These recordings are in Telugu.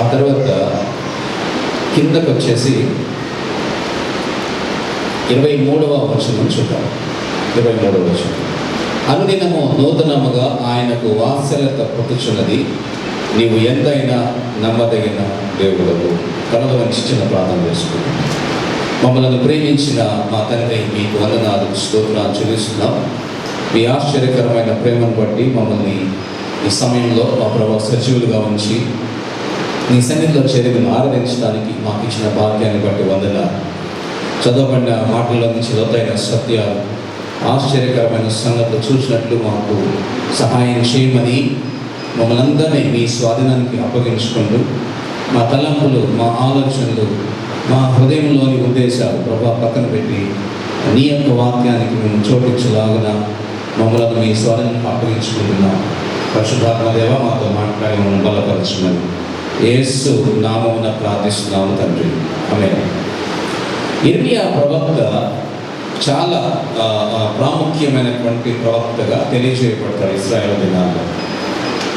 ఆ తర్వాత కిందకు వచ్చేసి 23వ వచనం చూద్దాం. 23వ వచనం. అనుదినము నూతనముగా ఆయనకు వాత్సల్యత పుట్టుచున్నది, నీవు ఎంతైనా నమ్మదగిన దేవుడవు. కలలు వంచి చిన్న ప్రార్థన చేసుకుంటాం. మమ్మల్ని ప్రేమించిన మా తండ్రి, మీకు వందనాలు, స్తోత్రాలు చెల్లిస్తున్నాం. మీ ఆశ్చర్యకరమైన ప్రేమను బట్టి మమ్మల్ని ఈ సమయంలో మా ప్రభు సజీవులుగా ఉంచి నీ సన్నిధిలో చేరిని ఆరాధించడానికి మాకు ఇచ్చిన భాగ్యాన్ని బట్టి వందనాలు. చదవబడిన మాటల్లో నుంచి లోతైన సత్యాలు, ఆశ్చర్యకరమైన సంగతులు చూసినట్లు మాకు సహాయం చేయమని మమ్మల్ని అందరినీ మీ స్వాధీనానికి అప్పగించుకుంటూ మా తలంపులు, మా ఆలోచనలు, మా హృదయంలోని ఉద్దేశాలు ప్రభా పక్కన పెట్టి నీ యొక్క వాక్యానికి మేము చోటించలాగిన మమ్మల్ని మీ స్వాధీనానికి అప్పగించుకుంటున్నాం. పరిశుద్ధాత్మదేవ మాతో మాట్లాడి మమ్మల్ని బలపరచుమని యేసు నామమున ప్రార్థిస్తున్నాము తండ్రి, ఆమేన్. ఇర్మియా ప్రవక్త చాలా ప్రాముఖ్యమైనటువంటి ప్రవక్తగా తెలియజేయబడతారు ఇశ్రాయేలు దినాల్లో.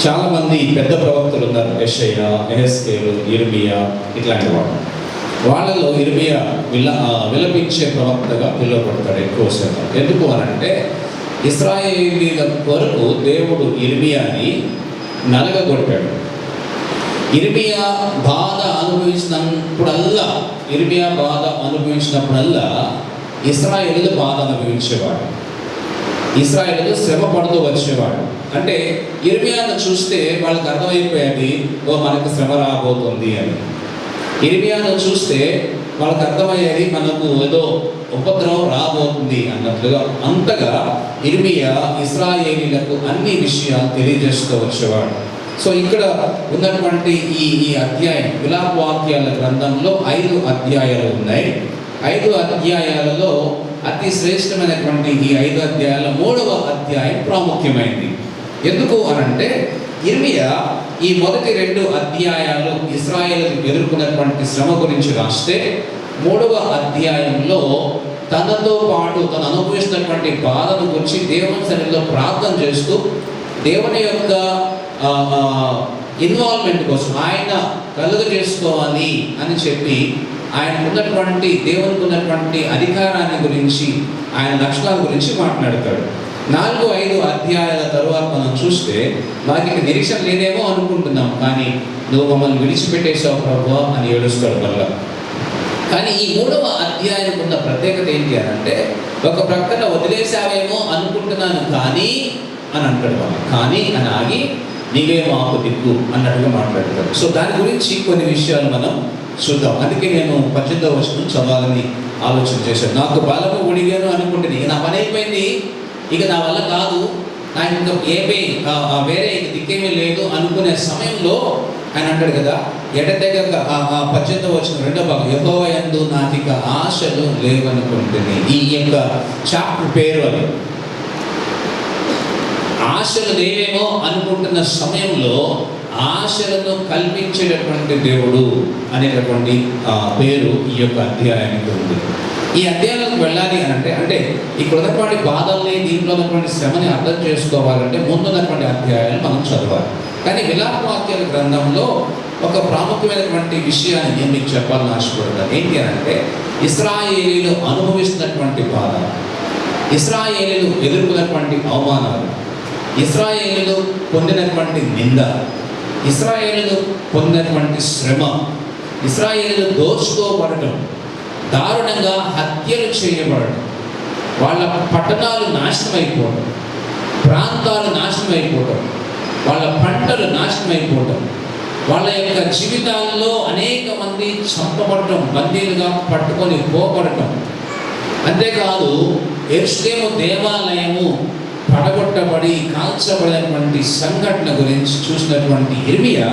చాలామంది పెద్ద ప్రవక్తలు ఉన్నారు, యెషయా, యెహెజ్కేలు, ఇర్మియా ఇట్లాంటి వాళ్ళు. వాళ్ళలో ఇర్మియా విలపించే ప్రవక్తగా పిలువబడతాడు ఎక్కువ శాతం. ఎందుకు అనంటే ఇశ్రాయేలీల కొరకు దేవుడు ఇర్మియాని నలగగొట్టాడు. ఇర్మియా బాధ అనుభవించినప్పుడల్లా ఇశ్రాయేలీలు బాధ అనుభవించేవాడు, ఇశ్రాయేలీలు శ్రమ పడుతూ వచ్చేవాడు. అంటే ఇర్మియాను చూస్తే వాళ్ళకి అర్థమైపోయేది, మనకు శ్రమ రాబోతుంది అని. ఇర్మియాను చూస్తే వాళ్ళకి అర్థమయ్యేది, మనకు ఏదో ఉపద్రవం రాబోతుంది అన్నట్లుగా. అంతగా ఇర్మియా ఇశ్రాయేలీలకు అన్ని విషయాలు తెలియజేస్తూ వచ్చేవాడు. సో ఇక్కడ ఉన్నటువంటి ఈ అధ్యాయం, విలాపవాక్యాల గ్రంథంలో 5 అధ్యాయాలు ఉన్నాయి. 5 అధ్యాయాలలో అతి శ్రేష్టమైనటువంటి ఈ 5 అధ్యాయాల 3వ అధ్యాయం ప్రాముఖ్యమైనది. ఎందుకు అనంటే ఇర్మియా ఈ మొదటి 2 అధ్యాయాలు ఇశ్రాయేలుకు ఎదుర్కొన్నటువంటి శ్రమ గురించి రాస్తే, 3వ అధ్యాయంలో తనతో పాటు తను అనుభవిస్తున్నటువంటి బాధను గురించి దేవుని సన్నిధిలో ప్రార్థన చేస్తూ దేవుని యొక్క ఇన్వాల్వ్మెంట్ కోసం ఆయన కలుగజేసుకోవాలి అని చెప్పి ఆయనకు ఉన్నటువంటి దేవునికి ఉన్నటువంటి అధికారాన్ని గురించి, ఆయన లక్షణాల గురించి మాట్లాడతాడు. 4-5 అధ్యాయాల తరువాత మనం చూస్తే నాకు నిరీక్షణ లేదేమో అనుకుంటున్నాం, కానీ నువ్వు మమ్మల్ని విడిచిపెట్టేసావు ప్రభువా అని ఏడుస్తాడు వల్ల. కానీ ఈ 3వ అధ్యాయానికి ఉన్న ప్రత్యేకత ఏంటి అనంటే, ఒక ప్రక్కన వదిలేసావేమో అనుకుంటున్నాను కానీ అని అంటాడు వాళ్ళు. కానీ అని ఆగి నీవే మాకు దిక్కు అన్నట్టుగా మాట్లాడతాడు. సో దాని గురించి కొన్ని విషయాలు మనం చూద్దాం. అందుకే నేను 18వ వచనం చదవాలని ఆలోచన చేశాను. నాకు బలము ఉడిగాను అనుకుంటే ఇక నా పని అయిపోయింది, ఇక నా వల్ల కాదు, నాకు ఇంకా వేరే దిక్కేమీ లేదు అనుకునే సమయంలో ఆయన అంటాడు కదా, ఎడతెగక 18వ వచనం 2వ భాగం, యెహోవా యందు నాకిక ఆశలు లేవనుకుంటుంది. ఈ యొక్క చాప్టర్ పేరు అది. ఆశలు లేవేమో అనుకుంటున్న సమయంలో ఆశలను కల్పించేటటువంటి దేవుడు అనేటటువంటి పేరు ఈ యొక్క అధ్యాయానికి ఉంది. ఈ అధ్యాయాలకు వెళ్ళాలి అంటే ఇక్కడ ఉన్నటువంటి బాధల్ని, దీంట్లో ఉన్నటువంటి శ్రమని అర్థం చేసుకోవాలంటే ముందున్నటువంటి అధ్యాయాలు మనం చదవాలి. కానీ విలాపవాక్యాల గ్రంథంలో ఒక ప్రాముఖ్యమైనటువంటి విషయాన్ని నేను మీకు చెప్పాలని ఆశపడతాను. ఏంటి అనంటే ఇశ్రాయేలీలు అనుభవిస్తున్నటువంటి బాధ, ఇశ్రాయేలీలు ఎదుర్కొన్నటువంటి అవమానాలు, ఇశ్రాయేలీలు పొందినటువంటి నింద, ఇశ్రాయేలీలు పొందినటువంటి శ్రమ, ఇశ్రాయేలీలు దోచుకోబడటం, దారుణంగా హత్యలు చేయబడటం, వాళ్ళ పట్టణాలు నాశనం అయిపోవటం, ప్రాంతాలు నాశనం అయిపోవటం, వాళ్ళ పంటలు నాశనం అయిపోవటం, వాళ్ళ యొక్క జీవితాల్లో అనేక మంది చంపబడటం, బందీలుగా పట్టుకొని పోబడటం. అంతేకాదు యెరూషలేము దేవాలయము పడగొట్టబడి కాల్చబడినటువంటి సంఘటన గురించి చూసినటువంటి ఇర్మియా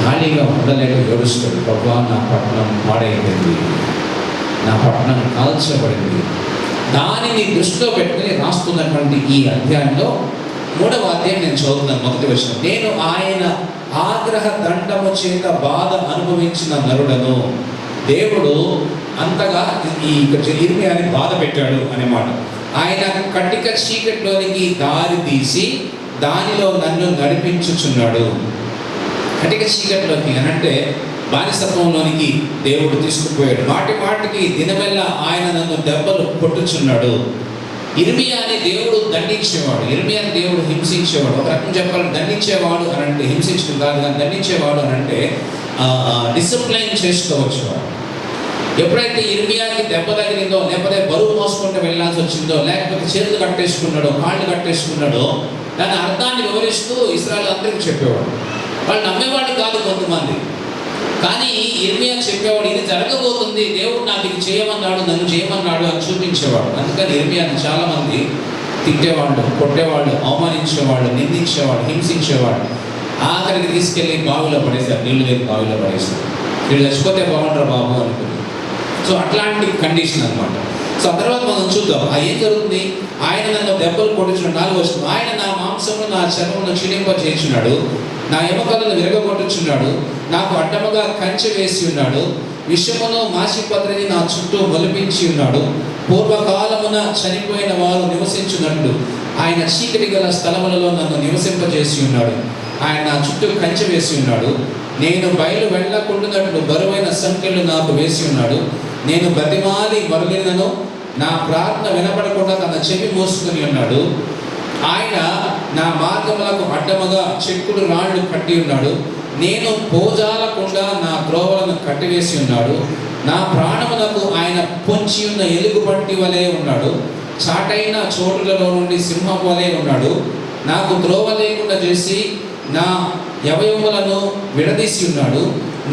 ఖాళీగా ఉండలేక ఏడుస్తాడు. ప్రభువా, నా పట్టణం పాడైపోయింది, నా పట్టణం కాల్చబడింది. దానిని దృష్టిలో పెట్టుకుని రాస్తున్నటువంటి ఈ అధ్యాయంలో 3వ అధ్యాయం నేను చదువుతున్నాను. 1వ వచనం, నేను ఆయన ఆగ్రహ దండము చేత బాధ అనుభవించిన నరుడను. దేవుడు అంతగా ఈ ఇర్మియాని బాధ పెట్టాడు అనే మాట. ఆయన కటిక చీకటిలోనికి దారి తీసి దానిలో నన్ను నడిపించుచున్నాడు. కటిక చీకట్లోకి అనంటే బానిసత్వంలోనికి దేవుడు తీసుకుపోయాడు. మాటి మాటికి దినమెల్లా ఆయన నన్ను దెబ్బలు కొట్టుచున్నాడు. ఇర్మియాని దేవుడు దండించేవాడు, ఇర్మియాని దేవుడు హింసించేవాడు. ఒక రకం చెప్పాలి, దండించేవాడు అని అంటే హింసించడం కాదు, కానీ దండించేవాడు అని అంటే డిసిప్లైన్ చేసుకోవచ్చు. ఎప్పుడైతే ఇర్మియాకి దెబ్బ తగిలిందో, లేకపోతే బరువు మోసుకుంటూ వెళ్ళాల్సి వచ్చిందో, లేకపోతే చేతులు కట్టేసుకున్నాడో, కాళ్ళు కట్టేసుకున్నాడో, దాని అర్థాన్ని వివరిస్తూ ఇశ్రాయేలు అందరికీ చెప్పేవాడు. వాళ్ళు నమ్మేవాడు కాదు కొంతమంది, కానీ ఇర్మియా చెప్పేవాడు, ఇది జరగబోతుంది, దేవుడు నాకు ఇది చేయమన్నాడు, నన్ను చేయమన్నాడు అని చూపించేవాడు. అందుకని ఇర్మియాని చాలామంది తిట్టేవాళ్ళు, కొట్టేవాళ్ళు, అవమానించేవాళ్ళు, నిందించేవాడు, హింసించేవాడు. ఆఖరికి తీసుకెళ్ళి బావిలో పడేశారు, నీళ్ళు లేని బావిలో పడేశారు. వీళ్ళు చచ్చిపోతే బాగుంటారు బాబు అనుకుని. సో అట్లాంటి కండిషన్ అనమాట. సో ఆ తర్వాత మనం చూద్దాం ఏం జరుగుతుంది. ఆయన నన్ను దెబ్బలు కొట్టించిన 4వ వచనం, ఆయన నా మాంసమును నా చర్మమును క్షీణింపజేయుచున్నాడు, నా ఎముకలను విరగొట్టుచున్నాడు, నాకు అడ్డముగా కంచె వేసి ఉన్నాడు, విషమును మాసిపత్రిని నా చుట్టూ మొలిపించి ఉన్నాడు. పూర్వకాలమున చనిపోయిన వారు నివసించున్నట్లు ఆయన చీకటి గల స్థలములలో నన్ను నివసింపజేసి ఉన్నాడు. ఆయన నా చుట్టూ కంచె వేసి ఉన్నాడు. నేను బయలు వెళ్ళకుండానట్లు బరువైన సంఖ్యలు నాకు వేసి ఉన్నాడు. నేను బతిమాలి మరుగినను నా ప్రార్థన వినపడకుండా తన చెవి మోసుకుని ఉన్నాడు. ఆయన నా మార్గములకు అడ్డముగా చెక్కుడు రాళ్ళు కట్టి ఉన్నాడు. నేను పోజాలకుండా నా త్రోవలను కట్టివేసి ఉన్నాడు. నా ప్రాణములకు ఆయన పొంచి ఉన్న ఎలుగుబంటి వలె ఉన్నాడు. చాటైన చోటులలో నుండి సింహం వలె ఉన్నాడు. నాకు త్రోవ లేకుండా చేసి నా అవయవములను విడదీసి ఉన్నాడు.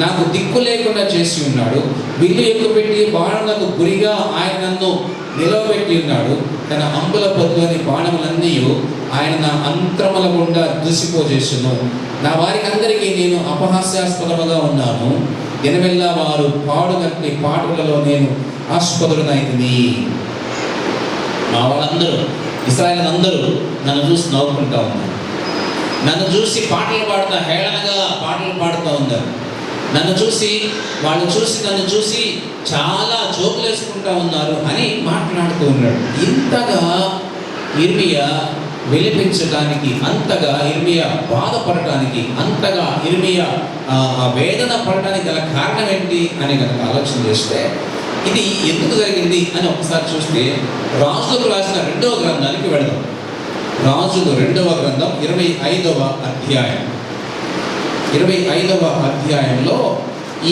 నాకు దిక్కు లేకుండా చేసి ఉన్నాడు. విల్లు ఎక్కుపెట్టి బాణములకు గురిగా ఆయన నన్ను నిలవబెట్టి ఉన్నాడు. తన అంబుల పొద్దుని బాణములన్నీ ఆయన నా అంతరముల గుండా దూసిపోజేసును. నా వారికి అందరికీ నేను అపహాస్యాస్పదముగా ఉన్నాను. దినమెల్లా వారు పాడుగట్టి పాటలలో నేను ఆస్పదులనైతిని. మా వాళ్ళందరూ, ఇశ్రాయేలు అందరూ నన్ను చూసి నవ్వుకుంటా ఉన్నారు. నన్ను చూసి పాటలు పాడుతూ, హేళనగా పాటలు పాడుతూ ఉన్నారు. నన్ను చూసి నన్ను చూసి చాలా జోకులు వేసుకుంటా ఉన్నారు అని మాట్లాడుతూ ఉన్నాడు. ఇంతగా ఇర్మియా విలిపించడానికి, అంతగా ఇర్మియా బాధపడటానికి, అంతగా ఇర్మియా వేదన పడటానికి గల కారణం ఏంటి అని కనుక ఆలోచన చేస్తే, ఇది ఎందుకు జరిగింది అని ఒకసారి చూస్తే రాజులకు రాసిన 2వ గ్రంథానికి వెళదాం. రాజులు 2వ గ్రంథం 25వ అధ్యాయం. 25వ అధ్యాయంలో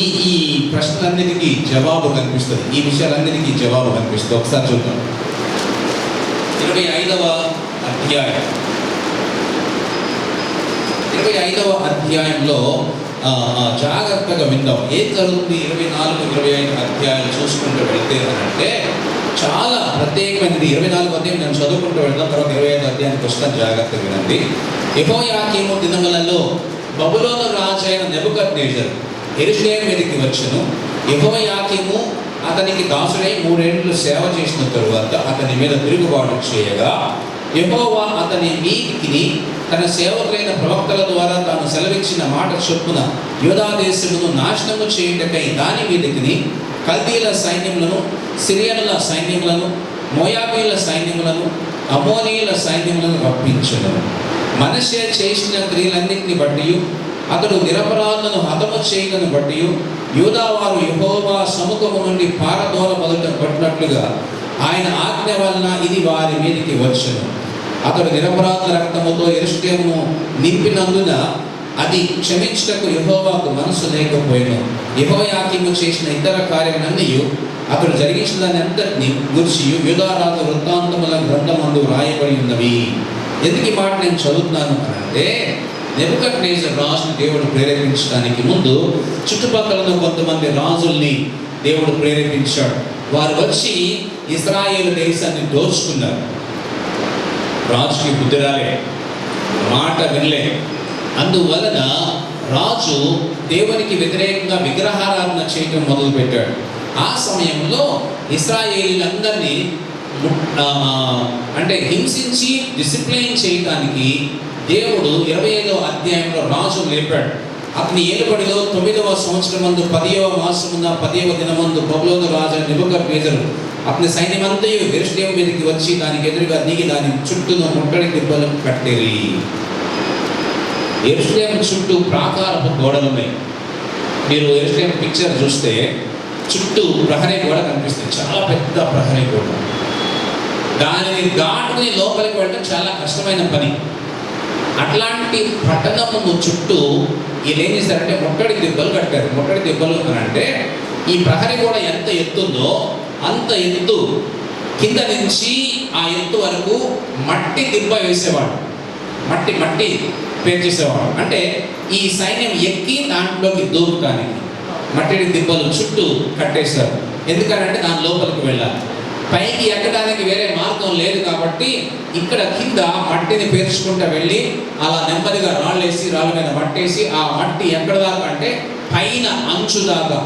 ఈ ప్రశ్నలన్నిటికీ జవాబు కనిపిస్తుంది, ఈ విషయాలన్నిటికీ జవాబు కనిపిస్తుంది. ఒకసారి చూద్దాం. 25వ అధ్యాయం 25వ అధ్యాయంలో జాగ్రత్తగా విందాం ఏం జరుగుతుంది. 24, 25 అధ్యాయాలు చూసుకుంటూ వెళ్తే అంటే చాలా ప్రత్యేకమైనది. 24వ అధ్యాయం నేను చదువుకుంటూ వెళ్దాం, తర్వాత 25వ అధ్యాయానికి వస్తాను. జాగ్రత్తగా వినండి. యెహోయాకీము దినములలో బబులోను రాజైన నెబుకద్నెజరు యెరూషలేము మీదికి వచ్చెను. యెహోయాకీము అతనికి దాసుడై 3 ఏళ్ళు సేవ చేసిన తరువాత అతని మీద తిరుగుబాటు చేయగా, యెహోవా అతని మీదికి తన సేవకులైన ప్రవక్తల ద్వారా తాను సెలవిచ్చిన మాట చొప్పున యూదా దేశమును నాశనము చేయుటకై దాని మీదికి కల్దీల సైన్యములను, సిరియనుల సైన్యములను, మోయాబీల సైన్యములను, అమోనీయుల సైన్యములను రప్పించెను. మనష్షే చేసిన క్రియలన్నింటిని బట్టి, అతడు నిరపరాధులను హతము చేయలను బట్టి, యూదావారు యెహోవా సముఖము నుండి పారదోలబడినట్లుగా ఆయన ఆజ్ఞ వలన ఇది వారి మీదికి వచ్చెను. అతడు నిరపరాధ రక్తముతో యెరూషలేమును నింపినందున అది క్షమించుటకు యెహోవాకు మనసు లేకపోయెను. యెహోయాకీము చేసిన ఇతర కార్యములన్నీ అతడు జరిగించిన దాన్ని అంతటిని గురించి యూదా రాజు వృత్తాంతముల గ్రంథమందు రాయబడి ఉన్నవి. ఎందుకు ఈ మాట నేను చదువుతున్నాను అంటే, నెబుకద్నెజరు రాజుని దేవుడు ప్రేరేపించడానికి ముందు చుట్టుపక్కల కొంతమంది రాజుల్ని దేవుడు ప్రేరేపించాడు. వారు వచ్చి ఇశ్రాయేలు దేశాన్ని దోచుకున్నారు. రాజుకి బుద్ధి రాలే, మాట వినలే. అందువలన రాజు దేవునికి వ్యతిరేకంగా విగ్రహారాధన చేయడం మొదలుపెట్టాడు. ఆ సమయంలో ఇశ్రాయేలీలందరినీ అంటే హింసించి డిసిప్లైన్ చేయడానికి దేవుడు 25వ అధ్యాయంలో రాజు లేపాడు. అతని ఏలుబడిలో 9వ సంవత్సరమందు 10వ మాసమున 10వ దినమందు బబులోను రాజు నెబుకద్నెజరు అతని సైన్యమంతయు యెరూషలేము మీదకి వచ్చి దానికి ఎదురుగా దిగి దాని చుట్టూను ముట్టడి దిబ్బలు కట్టిరి. యెరూషలేము చుట్టూ ప్రాకారపు గోడలు ఉన్నాయి. మీరు ఎరుషలేం పిక్చర్ చూస్తే చుట్టూ ప్రహరీ గోడ కనిపిస్తుంది, చాలా పెద్ద ప్రహరీ గోడ. దానిని దాటుకుని లోపలికి వెళ్ళడం చాలా కష్టమైన పని. అట్లాంటి పట్టణము చుట్టూ వీళ్ళు ఏం చేశారంటే ముట్టడి దిబ్బలు కట్టారు. ముట్టడి దిబ్బలు అని అంటే ఈ ప్రహరీ గోడ ఎంత ఎత్తుందో అంత ఎత్తు కింద నుంచి ఆ ఎత్తు వరకు మట్టి దిబ్బ వేసేవాడు, మట్టి పేర్చేసేవాడు. అంటే ఈ సైన్యం ఎక్కి దాంట్లోకి దూకడానికి మట్టి దిబ్బలు చుట్టూ కట్టేశారు. ఎందుకంటే దాని లోపలికి వెళ్ళాలి. పైకి ఎక్కడానికి వేరే మార్గం లేదు కాబట్టి ఇక్కడ కింద మట్టిని పేర్చుకుంటూ వెళ్ళి అలా నెమ్మదిగా రాళ్ళేసి రాళ్ళ మీద మట్టేసి ఆ మట్టి ఎక్కడ దాకా అంటే పైన అంచు దాకా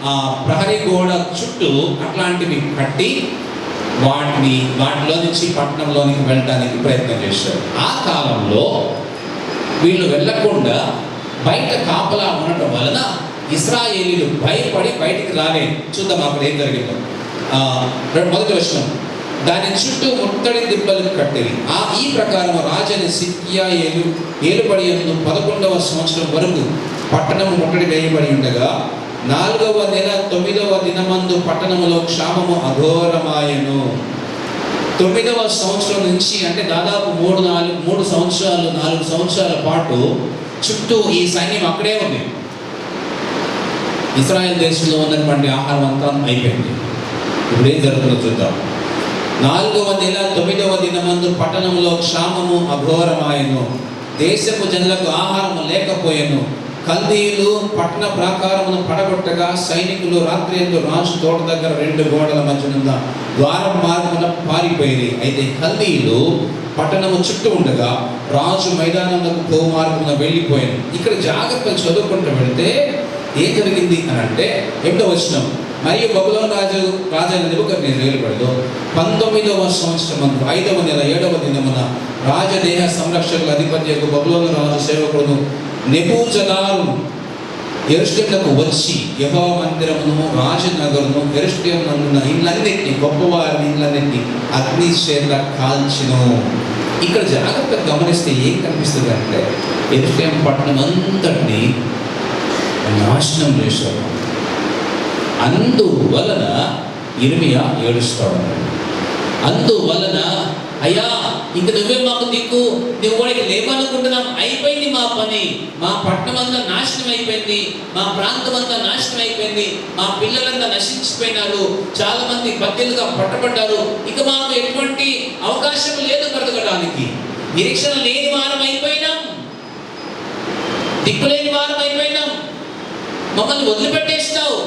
ఆ ప్రహరీ గోడ చుట్టూ అట్లాంటివి కట్టి వాటిలో నుంచి పట్టణంలోనికి వెళ్ళడానికి ప్రయత్నం చేశారు. ఆ కాలంలో వీళ్ళు వెళ్ళకుండా బయట కాపలా ఉండటం వలన ఇశ్రాయేలీలు భయపడి బయటికి రాలేదు. చూద్దాం అక్కడ ఏం జరిగిందో. మొదటి వచనం, దాని చుట్టూ ముట్టడి దిబ్బలు కట్టిరి. ఈ ప్రకారం రాజని సిద్కియా ఏలుబడి 11వ సంవత్సరం వరకు పట్టణము ముట్టడి వేయబడి ఉండగా 4వ నెల 9వ దినమందు పట్టణములో క్షామము అఘోరమాయను. 9వ సంవత్సరం నుంచి అంటే దాదాపు 3 సంవత్సరాలు 4 సంవత్సరాల పాటు చుట్టూ ఈ సైన్యం అక్కడే ఉంది. ఇశ్రాయేల్ దేశంలో ఉన్నటువంటి ఆహారం అంతా అయిపోయింది. ఇప్పుడు ఏం జరుగుతుందో చూద్దాం. 4వ నెల 9వ దినమందు పట్టణంలో క్షామము అఘోరమాయను. దేశపు జనులకు ఆహారము లేకపోయెను. కల్దీయులు పట్టణ ప్రాకారమును పడగొట్టగా సైనికులు రాత్రి ఎందు రాజు తోట దగ్గర 2 గోడల మధ్యనున్న ద్వారం మార్గమున పారిపోయి, అయితే కల్దీయులు పట్టణము చుట్టూ ఉండగా రాజు మైదానంలోకి పో మార్గమున వెళ్ళిపోయాను. ఇక్కడ జాగ్రత్తగా చదువుకుంటూ వెళితే ఏం జరిగింది అని అంటే 8వ వచనం, మరియు బబులోను రాజైన నెబుకద్నెజరు ఏలుబడిలో 19వ సంవత్సరం 5వ నెల 7వ దినమున రాజదేహ సంరక్షకుల అధిపత్యకు బబులోను రాజు సేవకుడును నెబూజరదాను యెరూషలేమునకు వచ్చి యెహోవా మందిరమును రాజనగరును యెరూషలేమునందున్న ఇళ్ళన్నిటిని గొప్పవారి ఇళ్ళన్నిటిని అగ్ని చేత కాల్చెను. ఇక్కడ జాగ్రత్తగా గమనిస్తే ఏం కనిపిస్తుంది అంటే యెరూషలేము పట్టణం అంతటిని నాశనం చేశారు. అందువలన ఇర్మియా ఏడుస్తాడు. అందువలన అయ్యా ఇంక నువ్వే మాకు దిక్కు, నువ్వు వాడికి లేవనుకుంటున్నాం, అయిపోయింది మా పని, మా పట్టణం అంతా నాశనం అయిపోయింది, మా ప్రాంతం అంతా నాశనం అయిపోయింది, మా పిల్లలంతా నశించిపోయినారు, చాలా మంది బద్దెలుగా పట్టబడ్డారు, ఇక మాకు ఎటువంటి అవకాశం లేదు బ్రతకడానికి, నిరీక్షణ లేని వారం అయిపోయినాం, దిక్కులేని వారం అయిపోయినాం, మమ్మల్ని వదిలిపెట్టేస్తావు.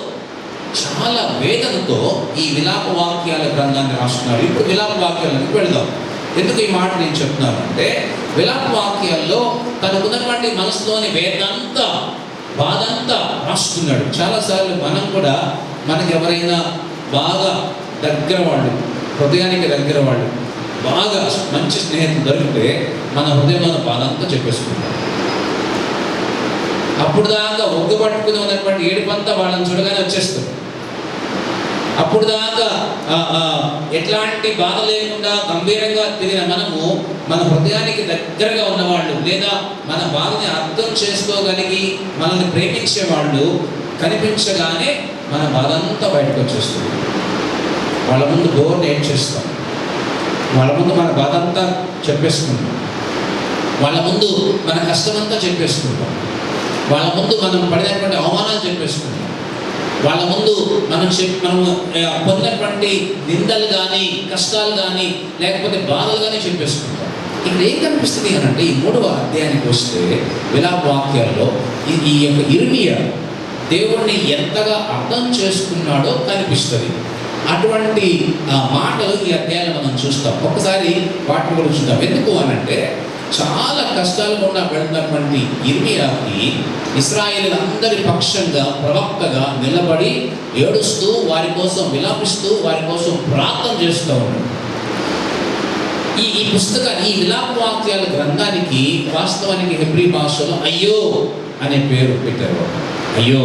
చాలా వేదనతో ఈ విలాప వాక్యాల గ్రంథాన్ని రాస్తున్నాడు. ఇప్పుడు విలాప వాక్యాలకు వెళదాం. ఎందుకు ఈ మాట నేను చెప్తున్నాను అంటే విలాప వాక్యాల్లో తనకున్నటువంటి మనసులోని వేదనంతా బాధంతా రాస్తున్నాడు. చాలాసార్లు మనం కూడా మనకి ఎవరైనా బాగా దగ్గర వాళ్ళు, హృదయానికి దగ్గర వాళ్ళు, బాగా మంచి స్నేహితులు దొరికితే మన హృదయంలో బాధ అంతా చెప్పేసుకుంటాం. అప్పుడు దాకా ఒగ్గు పట్టుకుని ఉన్నటువంటి ఏడుపంతా వాళ్ళని చూడగానే వచ్చేస్తుంది. అప్పుడు దాకా ఎట్లాంటి బాధ లేకుండా గంభీరంగా తిరిగిన మనము మన హృదయానికి దగ్గరగా ఉన్నవాళ్ళు లేదా మన బాధని అర్థం చేసుకోగలిగి మనల్ని ప్రేమించేవాళ్ళు కనిపించగానే మన బాధ అంతా బయటకు వచ్చేస్తుంది. వాళ్ళ ముందు బోర్ని ఏం చేస్తాం, వాళ్ళ ముందు మన బాధ అంతా చెప్పేసుకుంటాం, వాళ్ళ ముందు మన కష్టమంతా చెప్పేసుకుంటాం, వాళ్ళ ముందు మనం పడినటువంటి అవమానాలు చెప్పేసుకుంటాం, వాళ్ళ ముందు మనం పొందినటువంటి నిందలు కానీ కష్టాలు కానీ లేకపోతే బాధలు కానీ చెప్పేసుకుంటాం. ఇక్కడ ఏం కనిపిస్తుంది అని అంటే ఈ 3వ అధ్యాయానికి వస్తే విలాప వాక్యాల్లో ఈ యొక్క ఇర్మియా దేవుణ్ణి ఎంతగా అర్థం చేసుకున్నాడో కనిపిస్తుంది. అటువంటి మాటలు ఈ అధ్యాయాలు మనం చూస్తాం. ఒక్కసారి వాటిని కూడా చూద్దాం. ఎందుకు అనంటే చాలా కష్టాలు గుండా వెళ్తున్నటువంటి ఇర్మియాకి ఇశ్రాయేలీయులందరి పక్షంగా ప్రవక్తగా నిలబడి ఏడుస్తూ వారి కోసం విలాపిస్తూ వారి కోసం ప్రార్థన చేస్తూ ఉన్నాడు. ఈ పుస్తకాన్ని ఈ విలాప వాక్యాల గ్రంథానికి వాస్తవానికి హెబ్రీ భాషలో అయ్యో అనే పేరు పెట్టారు. అయ్యో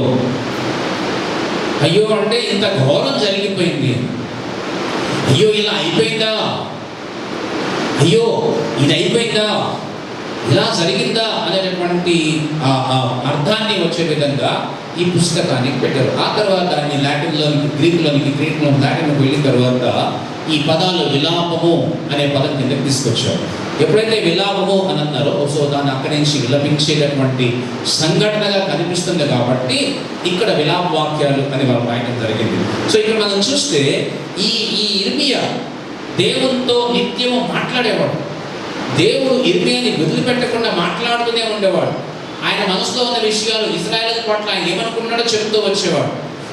అయ్యో అంటే ఇంత ఘోరం జరిగిపోయింది, అయ్యో ఇలా అయిపోయిందా, అయ్యో ఇది అయిపోయిందా, ఇలా జరిగిందా అనేటటువంటి అర్థాన్ని వచ్చే విధంగా ఈ పుస్తకాన్ని పెట్టారు. ఆ తర్వాత దాన్ని లాటిన్లోనికి గ్రీకులో లాటిన్లోకి వెళ్ళిన తర్వాత ఈ పదాలు విలాపము అనే పదం కిందకి తీసుకొచ్చారు. ఎప్పుడైతే విలాపము అని అన్నారో సో దాన్ని అక్కడి నుంచి విలపించేటటువంటి సంఘటనగా కనిపిస్తుంది కాబట్టి ఇక్కడ విలాప వాక్యాలు అని వాళ్ళు రాయడం జరిగింది. సో ఇక్కడ మనం చూస్తే ఈ ఇర్మియా దేవునితో నిత్యము మాట్లాడేవాడు. దేవుడు ఇర్మియాని వదిలిపెట్టకుండా మాట్లాడుతూనే ఉండేవాడు. ఆయన మనసులో ఉన్న విషయాలు ఇశ్రాయేలు పట్ల ఆయన ఏమనుకున్నాడో చెబుతూ వచ్చేవాడు.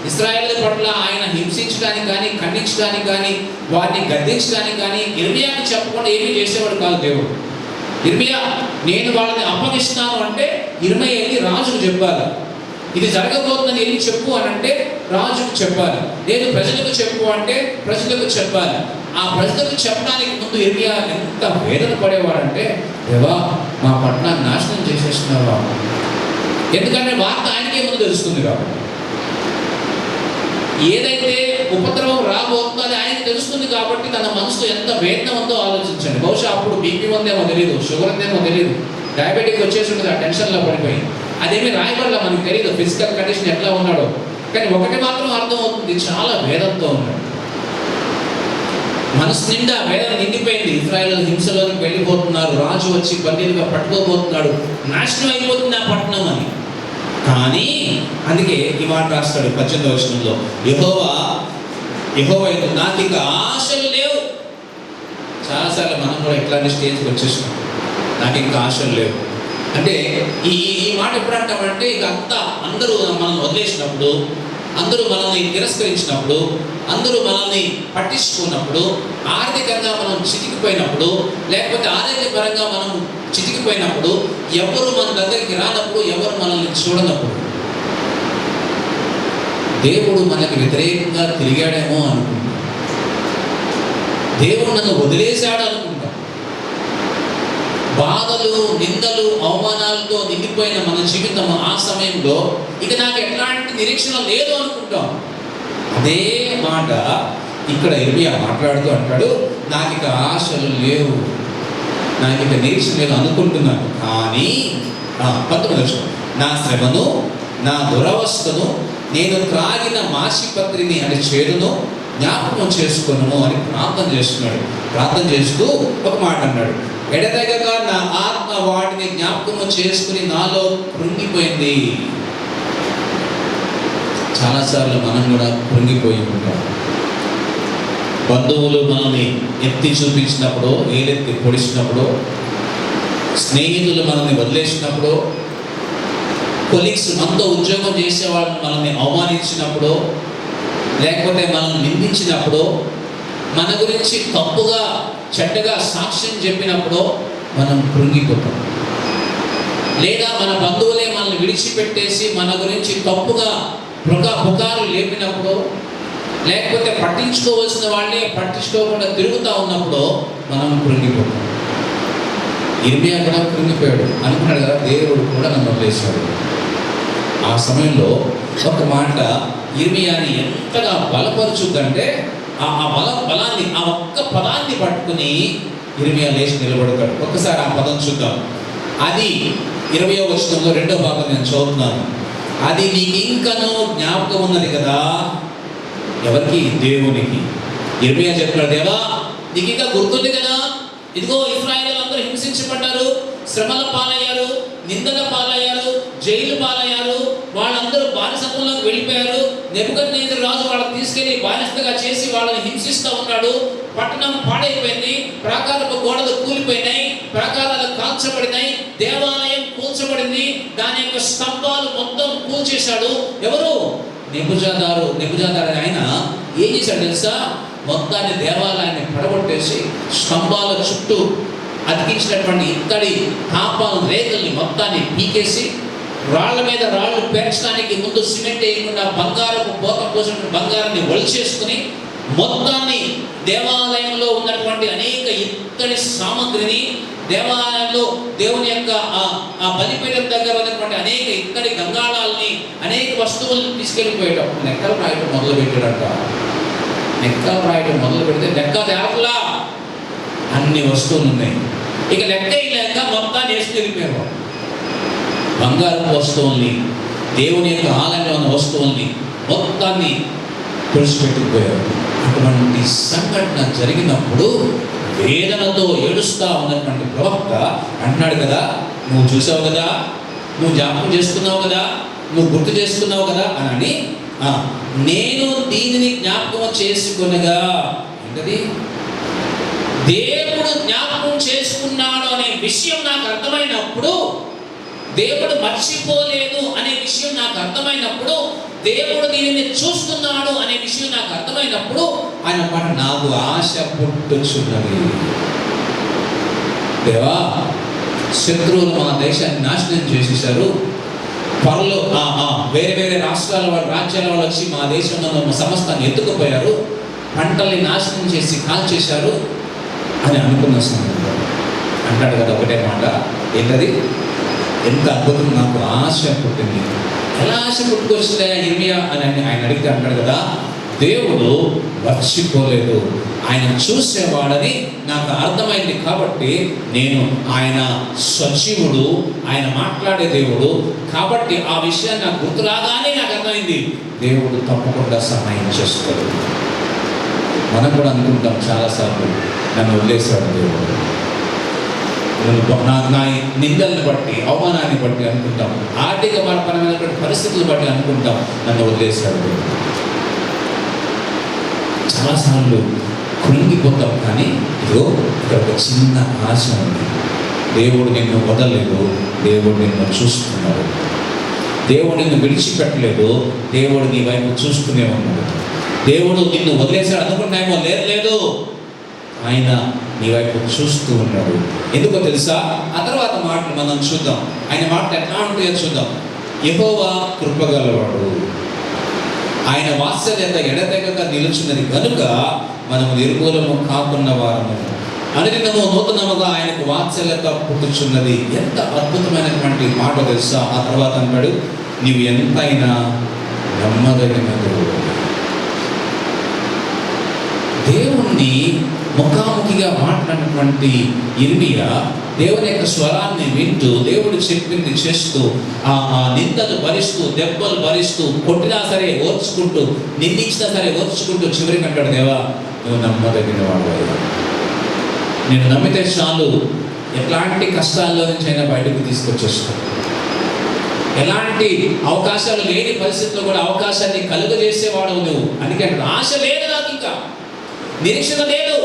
ఇశ్రాయేలు పట్ల ఆయన హింసించడానికి కానీ, ఖండించడానికి కానీ, వారిని గద్దించడానికి కానీ ఇర్మియాకి చెప్పకుండా ఏమీ చేసేవాడు కాదు దేవుడు. ఇర్మియా నేను వాళ్ళని అప్పగిస్తాను అంటే ఇర్మియా వెళ్ళి రాజుకు చెప్పాలి. ఇది జరగబోతుందని వెళ్ళి చెప్పు అని అంటే రాజుకు చెప్పాలి. లేదు ప్రజలకు చెప్పు అంటే ప్రజలకు చెప్పాలి. ఆ ప్రజలకు చెప్పడానికి ముందు ఇర్మియా ఎంత వేదన పడేవాడంటే, దేవా మా పట్టణాన్ని నాశనం చేసేస్తున్నావా? ఎందుకంటే వార్త ఆయనకే ముందు తెలుస్తుంది కాబట్టి. ఏదైతే ఉపద్రవం రాబోతుందో అది ఆయనకు తెలుస్తుంది కాబట్టి తన మనసులో ఎంత వేదన ఉందో ఆలోచించండి. బహుశా అప్పుడు బీపీ ఉందేమో తెలియదు, షుగర్ ఉందేమో తెలియదు, డయాబెటిక్ వచ్చేసి ఉంటుంది, ఆ టెన్షన్లో పడిపోయి అదేమీ రాయబడలా, మనకు తెలియదు ఫిజికల్ కండిషన్ ఎట్లా ఉన్నాడో. కానీ ఒకటి మాత్రం అర్థమవుతుంది, చాలా వేదంతో ఉన్నాడు. మనసు నిండా వేదన నిండిపోయింది. ఇశ్రాయేలు హింసలోకి వెళ్ళిపోతున్నారు, రాజు వచ్చి బందీలుగా పట్టుకోబోతున్నాడు, నాశనం అయిపోతుంది ఆ పట్టణం అని. కానీ అందుకే ఈ మాట రాస్తాడు 18వ వచనంలో, యెహోవా నాకు ఇక ఆశలు లేవు. చాలాసార్లు మనం కూడా ఇట్లాంటి స్టేజ్కి వచ్చేసాం, నాకు ఇంకా ఆశలు లేవు అంటే ఈ మాట ఎప్పుడు అంటామంటే ఇక అంతా అందరూ మనల్ని వదిలేసినప్పుడు, అందరూ మనల్ని తిరస్కరించినప్పుడు, అందరూ మనల్ని పట్టించుకున్నప్పుడు, ఆర్థికంగా మనం చితికిపోయినప్పుడు, లేకపోతే ఆరోగ్యపరంగా మనం చితికిపోయినప్పుడు, ఎవరు మన దగ్గరికి రానప్పుడు, ఎవరు మనల్ని చూడనప్పుడు, దేవుడు మనకి వ్యతిరేకంగా తిరిగాడేమో అనుకుంటాం, దేవుడు నన్ను వదిలేశాడు అనుకుంటాం. బాధలు, నిందలు, అవమానాలతో నిండిపోయిన మన జీవితం ఆ సమయంలో ఇక నాకు ఎట్లాంటి నిరీక్షణ లేదు అనుకుంటాం. అదే మాట ఇక్కడ ఇర్మియా మాట్లాడుతూ అంటాడు, నాకు ఇక ఆశలు లేవు, నాకు ఇక నిరీక్షణ లేదు అనుకుంటున్నాను. కానీ 19 నా శ్రమను, నా దురవస్థను, నేను త్రాగిన మాసిపత్రిని అని చేదును జ్ఞాపకం చేసుకున్నాము అని ప్రార్థన చేస్తున్నాడు. ప్రార్థన చేస్తూ ఒక మాట అన్నాడు, ఎడతెగక నా ఆత్మ వాటిని జ్ఞాపకం చేసుకుని నాలో కృంగిపోయింది. చాలాసార్లు మనం కూడా కృంగిపోయి ఉంటాం. బంధువులు మనల్ని ఎత్తి చూపించినప్పుడు, ఏలెత్తి పొడిచినప్పుడు, స్నేహితులు మనల్ని వదిలేసినప్పుడు, కొలీగ్స్ మనతో ఉద్యోగం చేసేవాళ్ళు మనల్ని అవమానించినప్పుడు, లేకపోతే మనల్ని నిందించినప్పుడు, మన గురించి తప్పుగా చెడ్డగా సాక్ష్యం చెప్పినప్పుడు మనం కృంగిపోతాం. లేదా మన బంధువులే మనల్ని విడిచిపెట్టేసి మన గురించి తప్పుగా పుకారు లేపినప్పుడు, లేకపోతే పట్టించుకోవాల్సిన వాళ్ళే పట్టించుకోకుండా తిరుగుతూ ఉన్నప్పుడు మనం కృంగిపోతాం. ఇర్మియా కూడా కృంగిపోయాడు, అనుకున్నాడు కదా దేవుడు కూడా నన్ను వదిలేశాడు. ఆ సమయంలో ఒక మాట ఇర్మియాని ఎంతగా బలపరుచుద్దంటే ఆ బలాన్ని, ఆ ఒక్క పదాన్ని పట్టుకుని ఇర్మియా లేచి నిలబడతాడు. ఒక్కసారి ఆ పదం చూద్దాం. అది 20వ వచనంలో 2వ భాగం నేను చదువుతున్నాను. అది నీకు ఇంకనూ జ్ఞాపకం ఉన్నది కదా. ఎవరికి? దేవునికి. ఇర్మియా చెప్తున్నాడు, దేవా నీకు ఇంకా గుర్తుంది కదా, ఇదిగో ఇశ్రాయేలు అందరూ హింసించబడ్డారు, శ్రమల పాలయ్యారు, నిందల పాలయ్యారు, జైలు పాలయ్యారు, వాళ్ళందరూ బానిసత్వంలోకి వెళ్ళిపోయారు. నెబుకద్నెజరు రాజు వాళ్ళని తీసుకెళ్లి బానిసగా చేసి వాళ్ళని హింసిస్తూ ఉన్నాడు. పట్టణం పాడైపోయింది, ప్రాకారపు గోడలు కూలిపోయినాయి, ప్రాకారాలు కాల్చబడినాయి, దేవాలయం కూల్చబడింది, దాని యొక్క స్తంభాలు మొత్తం కూల్చేశాడు. ఎవరు? నెబుజాదారు ఆయన ఏం చేశాడు తెలుసా? మొత్తాన్ని దేవాలయాన్ని పడగొట్టేసి స్తంభాల చుట్టూ అతికించినటువంటి ఇత్తడి తాపాలు రేకుల్ని మొత్తాన్ని పీకేసి రాళ్ల మీద రాళ్ళు పేర్చడానికి ముందు సిమెంట్ వేయకుండా బంగారపు పోత పోసిన బంగారాన్ని ఒలిచేసుకుని మొత్తాన్ని దేవాలయంలో ఉన్నటువంటి అనేక ఇత్తడి సామగ్రిని, దేవాలయంలో దేవుని యొక్క ఆ బలిపీఠం దగ్గర ఉన్నటువంటి అనేక ఇత్తడి గంగాళాలని, అనేక వస్తువులను తీసుకెళ్ళిపోయేటప్పుడు లెక్కలు రాయటం మొదలు పెట్టాడంట. లెక్కలు రాయటం మొదలు పెడితే లెక్క తేరలా అన్ని వస్తువులు ఉన్నాయి. ఇక లెక్క లేక మొత్తాన్ని చేసుకుని వెళ్ళిపోయారు. బంగారపు వస్తువుల్ని, దేవుని యొక్క ఆలయంలో ఉన్న వస్తువుల్ని మొత్తాన్ని తుడిచిపెట్టుకుపోయారు. అటువంటి సంఘటన జరిగినప్పుడు వేదనతో ఏడుస్తా ఉన్నటువంటి ప్రవక్త అంటున్నాడు కదా, నువ్వు చూసావు కదా, నువ్వు జ్ఞాపకం చేసుకున్నావు కదా, నువ్వు గుర్తు చేసుకున్నావు కదా అని నేను దీనిని జ్ఞాపకం చేసుకునగా, ఏంటది? దేవుడు జ్ఞాపకం చేసుకున్నాడు అనే విషయం నాకు అర్థమైనప్పుడు, దేవుడు మర్చిపోలేదు అనే విషయం నాకు అర్థమైనప్పుడు, దేవుడు దీనిని చూస్తున్నాడు అనే విషయం నాకు అర్థమైనప్పుడు ఆయన మాట నాకు ఆశ పుట్టుచున్నది. దేవా, శత్రువులు మా దేశాన్ని నాశనం చేసేశారు. పనులు వేరే వేరే రాష్ట్రాల వాళ్ళు, రాజ్యాల వాళ్ళు వచ్చి మా దేశంలో ఉన్న సమస్తాన్ని ఎత్తుకుపోయారు, పంటల్ని నాశనం చేసి కాల్చేశారు అని అనుకున్న సమయంలో అంటాడు కదా ఒకటే మాట, ఏంటది? ఎంత అద్భుతం, నాకు ఆశ పుట్టింది. ఎలా ఆశ పుట్టుకొచ్చిందా ఇర్మియా అని ఆయన అడిగితే అంటాడు కదా, దేవుడు మర్చిపోలేదు, ఆయన చూసేవాడని నాకు అర్థమైంది. కాబట్టి నేను ఆయన సజీవుడు, ఆయన మాట్లాడే దేవుడు కాబట్టి ఆ విషయాన్ని నాకు గుర్తు రాగానే నాకు అర్థమైంది, దేవుడు తప్పకుండా సహాయం చేస్తాడు. మనం కూడా అనుకుంటాం చాలాసార్లు, నన్ను వదిలేశాడు దేవుడు, నా నిందల్ని బట్టి, అవమానాన్ని బట్టి అనుకుంటాం, ఆర్థిక పరమైనటువంటి పరిస్థితులు బట్టి అనుకుంటాం, నన్ను వదిలేశాడు దేవుడు. చాలాసార్లు కృంగిపోతాం. కానీ ఇదో ఇక్కడ ఒక చిన్న ఆశ ఉంది. దేవుడు నిన్ను వదలలేదు, దేవుడు నిన్ను చూస్తున్నాడు. దేవుడు నిన్ను విడిచిపెట్టలేదు, దేవుడు నీ వైపు చూస్తూనే ఉన్నాడు. దేవుడు నిన్ను వదిలేశాడు అనుకున్నామో, లేదు, ఆయన నీ వైపు చూస్తూ ఉన్నాడు. ఎందుకో తెలుసా? ఆ తర్వాత మాటలు మనం చూద్దాం. ఆయన మాటలు ఎట్లా ఉంటాయో చూద్దాం. యెహోవా కృపగలవాడు, ఆయన వాత్సల్యత ఎడతెగక నిలుచున్నది కనుక మనము నిర్మూలము కాకున్న వారము. అనుదినము నూతనముగా ఆయనకు వాత్సల్యత పుట్టుచున్నది. ఎంత అద్భుతమైనటువంటి మాట తెలుసా? ఆ తర్వాత అంటాడు, నీవు ఎంతైనా నమ్మదగినదు. దేవుణ్ణి ముఖాముఖిగా మాట్లాడినటువంటి ఇర్మియా దేవుని యొక్క స్వరాన్ని వింటూ, దేవుడు చెప్పింది చేస్తూ, ఆ నిందలు భరిస్తూ, దెబ్బలు భరిస్తూ, కొట్టినా సరే ఓర్చుకుంటూ, నిందించినా సరే ఓర్చుకుంటూ చివరికి అంటాడు, దేవా నువ్వు నమ్మదగిన వాడు, నేను నమ్మితే చాలు, ఎట్లాంటి కష్టాల్లో నుంచి అయినా బయటకు తీసుకొచ్చేస్తాను, ఎలాంటి అవకాశాలు లేని పరిస్థితుల్లో కూడా అవకాశాన్ని కలుగజేసేవాడు నువ్వు. అందుకే ఆశ లేదు నాకు, ఇంకా నిరీక్షణ లేదు,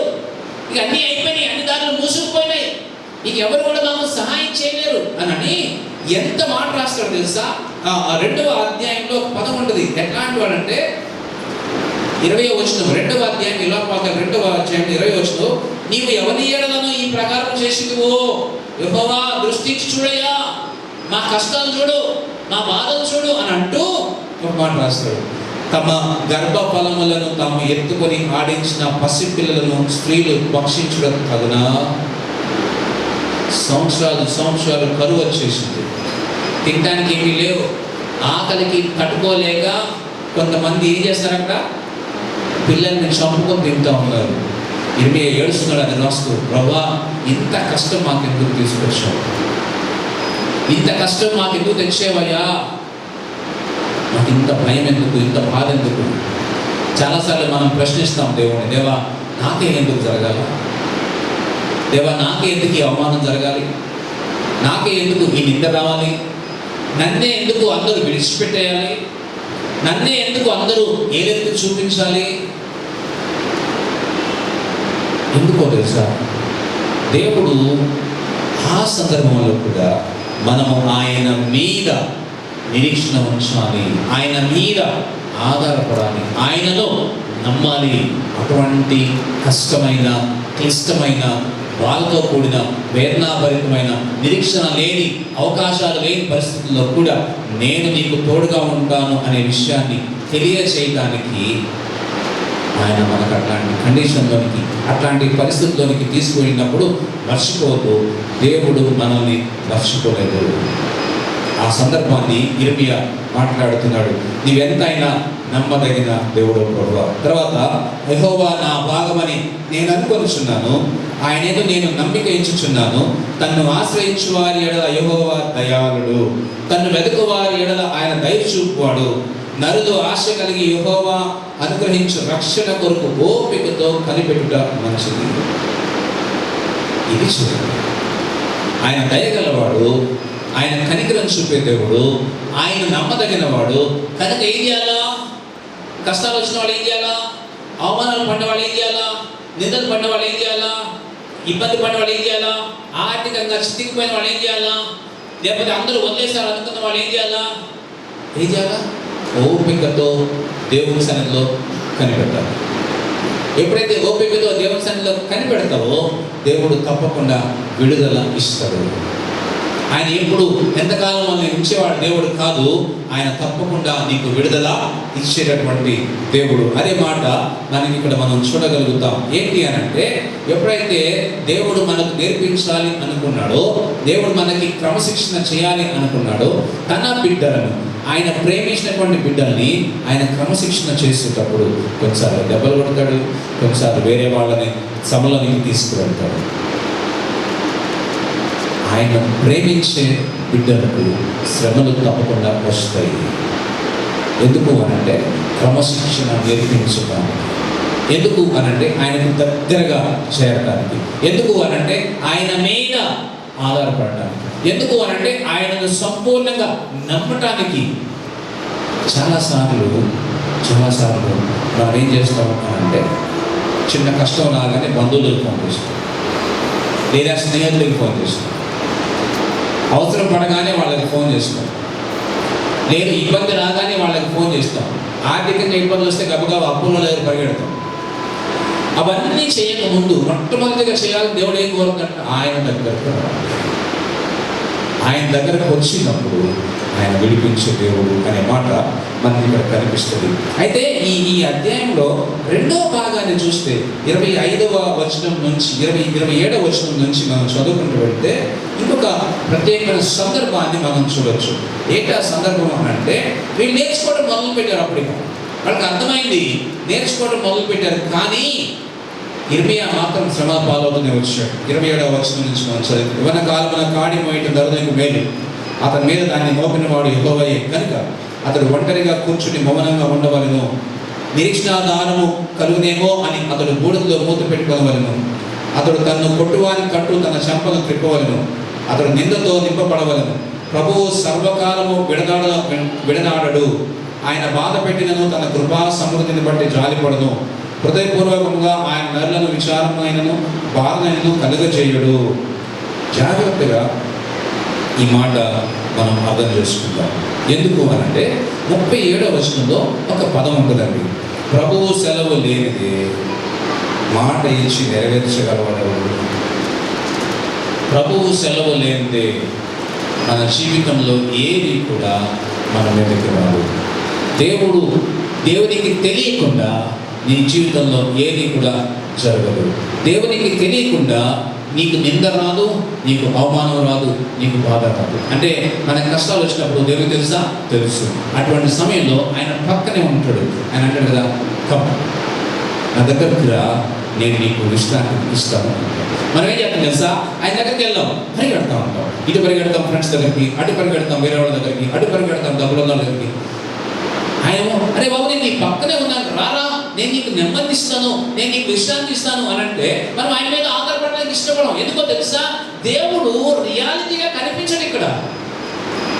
ఇక అన్నీ అయిపోయినాయి, అన్ని దారులు మూసుకుపోయినాయి, ఇక ఎవరు కూడా మాకు సహాయం చేయలేరు అని ఎంత మాట రాస్తాడు తెలుసా? 2వ అధ్యాయంలో పదం ఉంటుంది. ఎట్లాంటి వాడంటే 20వ వచనం, 2వ అధ్యాయం 2వ అధ్యాయం 20వ వచనం, నీవు ఎవరి ఎడలను ఈ ప్రకారం చేసినవో యెహోవా దృష్టించి చూడయ్యా, మా కష్టాలు చూడు, మా బాధలు చూడు అని అంటూ ఒక మాట రాస్తాడు. తమ గర్భఫలములను తాము ఎత్తుకొని ఆడించిన పసిపిల్లలను స్త్రీలు భక్షించడం తగునా? సంవత్సరాలు కరువు వచ్చేసింది, తినడానికి ఏమీ లేవు, ఆకలికి తట్టుకోలేక కొంతమంది ఏం చేస్తారంట, పిల్లల్ని చంపుకొని తింటూ ఉన్నారు. ఇర్మియా ఏడుస్తున్నాడు అది రాస్తూ, ప్రభువా ఇంత కష్టం మాకెందుకు తీసుకొచ్చావు, ఇంత కష్టం మాకెందుకు తెచ్చేవయ్యా, మాకు ఇంత భయం ఎందుకు, ఇంత బాధ ఎందుకు? చాలాసార్లు మనం ప్రశ్నిస్తాం దేవుడిని, దేవా నాకే ఎందుకు జరగాలి, దేవా నాకే ఎందుకు ఈ అవమానం జరగాలి, నాకే ఎందుకు ఈ నింద రావాలి, నన్నే ఎందుకు అందరూ విడిచిపెట్టేయాలి, నన్నే ఎందుకు అందరూ ఏదెత్తి చూపించాలి? ఎందుకో తెలుసా? దేవుడు ఆ సందర్భంలో కూడా మనము ఆయన మీద నిరీక్షణ ఉంచాలి, ఆయన మీద ఆధారపడాలి, ఆయనలో నమ్మాలి. అటువంటి కష్టమైన, క్లిష్టమైన, వాళ్ళతో కూడిన, వేదనాభరితమైన, నిరీక్షణ లేని, అవకాశాలు లేని పరిస్థితుల్లో కూడా నేను నీకు తోడుగా ఉంటాను అనే విషయాన్ని తెలియచేయడానికి ఆయన మనకు అట్లాంటి కండిషన్లోనికి, అట్లాంటి పరిస్థితుల్లోనికి తీసుకువెళ్ళినప్పుడు మర్చిపోతూ, దేవుడు మనల్ని మర్చిపోలేదు. ఆ సందర్భాన్ని ఇర్మియా మాట్లాడుతున్నాడు. నీవెంతైనా నమ్మదగిన దేవుడు ప్రభువా. తర్వాత యెహోవా నా భాగమని నేను అనుకొనుచున్నాను, ఆయనేదో నేను నమ్మిక ఇచ్చుచున్నాను. తన్ను ఆశ్రయించు వారి ఎడల యెహోవా దయాళుడు, తన్ను వెతుకు వారి ఎడల ఆయన దయ చూపువాడు. నరులు ఆశ కలిగి యెహోవా అనుగ్రహించు రక్షణ కొరకు ఓపికతో కనిపెట్టుట మంచిది. ఇది చూడండి, ఆయన దయగలవాడు, ఆయన కనికరం చూపే దేవుడు, ఆయన నమ్మదగిన వాడు. కనుక ఏం చేయాలా? కష్టాలు వచ్చిన వాళ్ళు ఏం చేయాలా? అవమానాలు పడిన వాళ్ళు ఏం చేయాలా? నిందలు పడిన వాళ్ళు ఏం చేయాలా? ఇబ్బంది పడిన వాళ్ళు ఏం చేయాలా? ఆర్థికంగా చితికిపోయిన వాళ్ళు ఏం చేయాలా? లేకపోతే అందరూ వదిలేసారు అనుకున్న వాళ్ళు ఏం చేయాలా? ఓపికతో దేవుని సన్నిధిలో కనిపెట్టాలి. ఎప్పుడైతే ఓపికతో దేవుని సన్నిధిలో కనిపెడతావో దేవుడు తప్పకుండా విడుదల ఇస్తాడు. ఆయన ఎప్పుడు ఎంతకాలం మనల్ని ఉంచేవాడు దేవుడు కాదు, ఆయన తప్పకుండా నీకు విడుదల ఇచ్చేటటువంటి దేవుడు. అదే మాట మనకి ఇక్కడ మనం చూడగలుగుతాం. ఏంటి అని అంటే, ఎప్పుడైతే దేవుడు మనకు నేర్పించాలి అనుకున్నాడో, దేవుడు మనకి క్రమశిక్షణ చేయాలి అనుకున్నాడో, తన బిడ్డలను, ఆయన ప్రేమించినటువంటి బిడ్డల్ని ఆయన క్రమశిక్షణ చేసేటప్పుడు కొన్నిసార్లు దెబ్బలు కొడతాడు, కొన్నిసార్లు వేరే వాళ్ళని సభలోనికి తీసుకువెళ్తాడు. ఆయన ప్రేమించే బిడ్డలకు శ్రమలు తప్పకుండా వస్తాయి. ఎందుకు అనంటే క్రమశిక్షణ నేర్పించడానికి, ఎందుకు అనంటే ఆయనకు దగ్గరగా చేరడానికి, ఎందుకు అనంటే ఆయన మీద ఆధారపడడానికి, ఎందుకు అనంటే ఆయనను సంపూర్ణంగా నమ్మటానికి. చాలాసార్లు మనం ఏం చేస్తాం అనంటే, చిన్న కష్టం రాగానే బంధువులకు ఫోన్ చేస్తాం, లేదా స్నేహితులకు ఫోన్ చేస్తాం, అవసరం పడగానే వాళ్ళకి ఫోన్ చేస్తాం, లేదు ఇబ్బంది రాగానే వాళ్ళకి ఫోన్ చేస్తాం, ఆర్థికంగా ఇబ్బందులు వస్తే గబగబా అప్పుల్లో దగ్గర పరిగెడతాం. అవన్నీ చేయకముందు మొట్టమొదటిగా చేయాలని దేవుడు ఏం కోరుతుందంటే ఆయన దగ్గరకు వచ్చినప్పుడు ఆయన విడిపించే దేవుడు అనే మాట మనకి ఇక్కడ కనిపిస్తుంది. అయితే ఈ అధ్యాయంలో రెండో భాగాన్ని చూస్తే 25వ వచనం నుంచి 27వ వచనం నుంచి మనం చదువుకుంటూ వెళ్తే ఇంకొక ప్రత్యేకమైన సందర్భాన్ని మనం చూడొచ్చు. ఏంటి ఆ సందర్భం అంటే, వీళ్ళు నేర్చుకోవడం మొదలు పెట్టారు. అప్పటికి వాళ్ళకి అర్థమైంది, నేర్చుకోవడం మొదలు పెట్టారు. కానీ ఇర్మియా మాత్రం శ్రమ పాలవుతూనే వచ్చాడు. 27వ వచనం నుంచి మనం చదివితే, ఇవన్న కాలమున కాడి మోయటం దొరదకు మేలు, అతని మీద దాన్ని మోపిన వాడు యెహోవాయే కనుక అతడు ఒంటరిగా కూర్చుని మౌనంగా ఉండవలెను. నిరీక్షణాధారము కలుగునేమో అని అతడు బూడిదలో మూత పెట్టుకోవలను. అతడు తన్ను కొట్టువాని కట్టు తన చెంపను త్రిప్పవలను. అతడు నిందతో నింపబడవలను. ప్రభువు సర్వకాలము విడనాడడు. ఆయన బాధ పెట్టినను తన కృపా సమృద్ధిని బట్టి జాలిపడను. హృదయపూర్వకంగా ఆయన నరులను విచారమైనను బాధనైనను కలుగజేయుడు. జాగ్రత్తగా ఈ మాట మనం అర్థం చేసుకుంటాం. ఎందుకు అనంటే 37వ వచనంలో ఒక పదం ఉంటుందండి, ప్రభువు సెలవు లేనిది మాట ఇచ్చి నెరవేర్చగలవాడు. ప్రభువు సెలవు లేనిదే మన జీవితంలో ఏది కూడా మన మీదకి రాదు. దేవునికి తెలియకుండా నీ జీవితంలో ఏది కూడా జరగదు. దేవునికి తెలియకుండా నీకు నింద రాదు, నీకు అవమానం రాదు, నీకు బాధ రాదు. అంటే మనకు కష్టాలు వచ్చినప్పుడు దేవునికి తెలుసు. అటువంటి సమయంలో ఆయన పక్కనే ఉంటాడు. ఆయన అంటాడు కదా, కమ్ నా దగ్గరికి రా, నేను నీకు విశ్రాంతి ఇస్తాను. మనం ఏం చేస్తాం తెలుసా, ఆయన దగ్గరికి వెళ్దాం, పరిగెడతా ఉంటాం. ఇటు పరిగెడతాం ఫ్రెండ్స్ దగ్గరికి, అటు పరిగెడతాం వేరే వాళ్ళ దగ్గరికి, అటు పరిగెడతాం డబ్బుల దగ్గరికి. ఆయన అరే బాబు నేను నీ పక్కనే ఉన్నాను, రారా, నేను నీకు నెమ్మది ఇస్తాను, నేను నీకు విశ్రాంతి ఇస్తాను అని అంటే మనం ఆయన మీద ఆధారపడడానికి ఇష్టపడం. ఎందుకో తెలుసా, దేవుడు రియాలిటీగా కనిపించడు ఇక్కడ.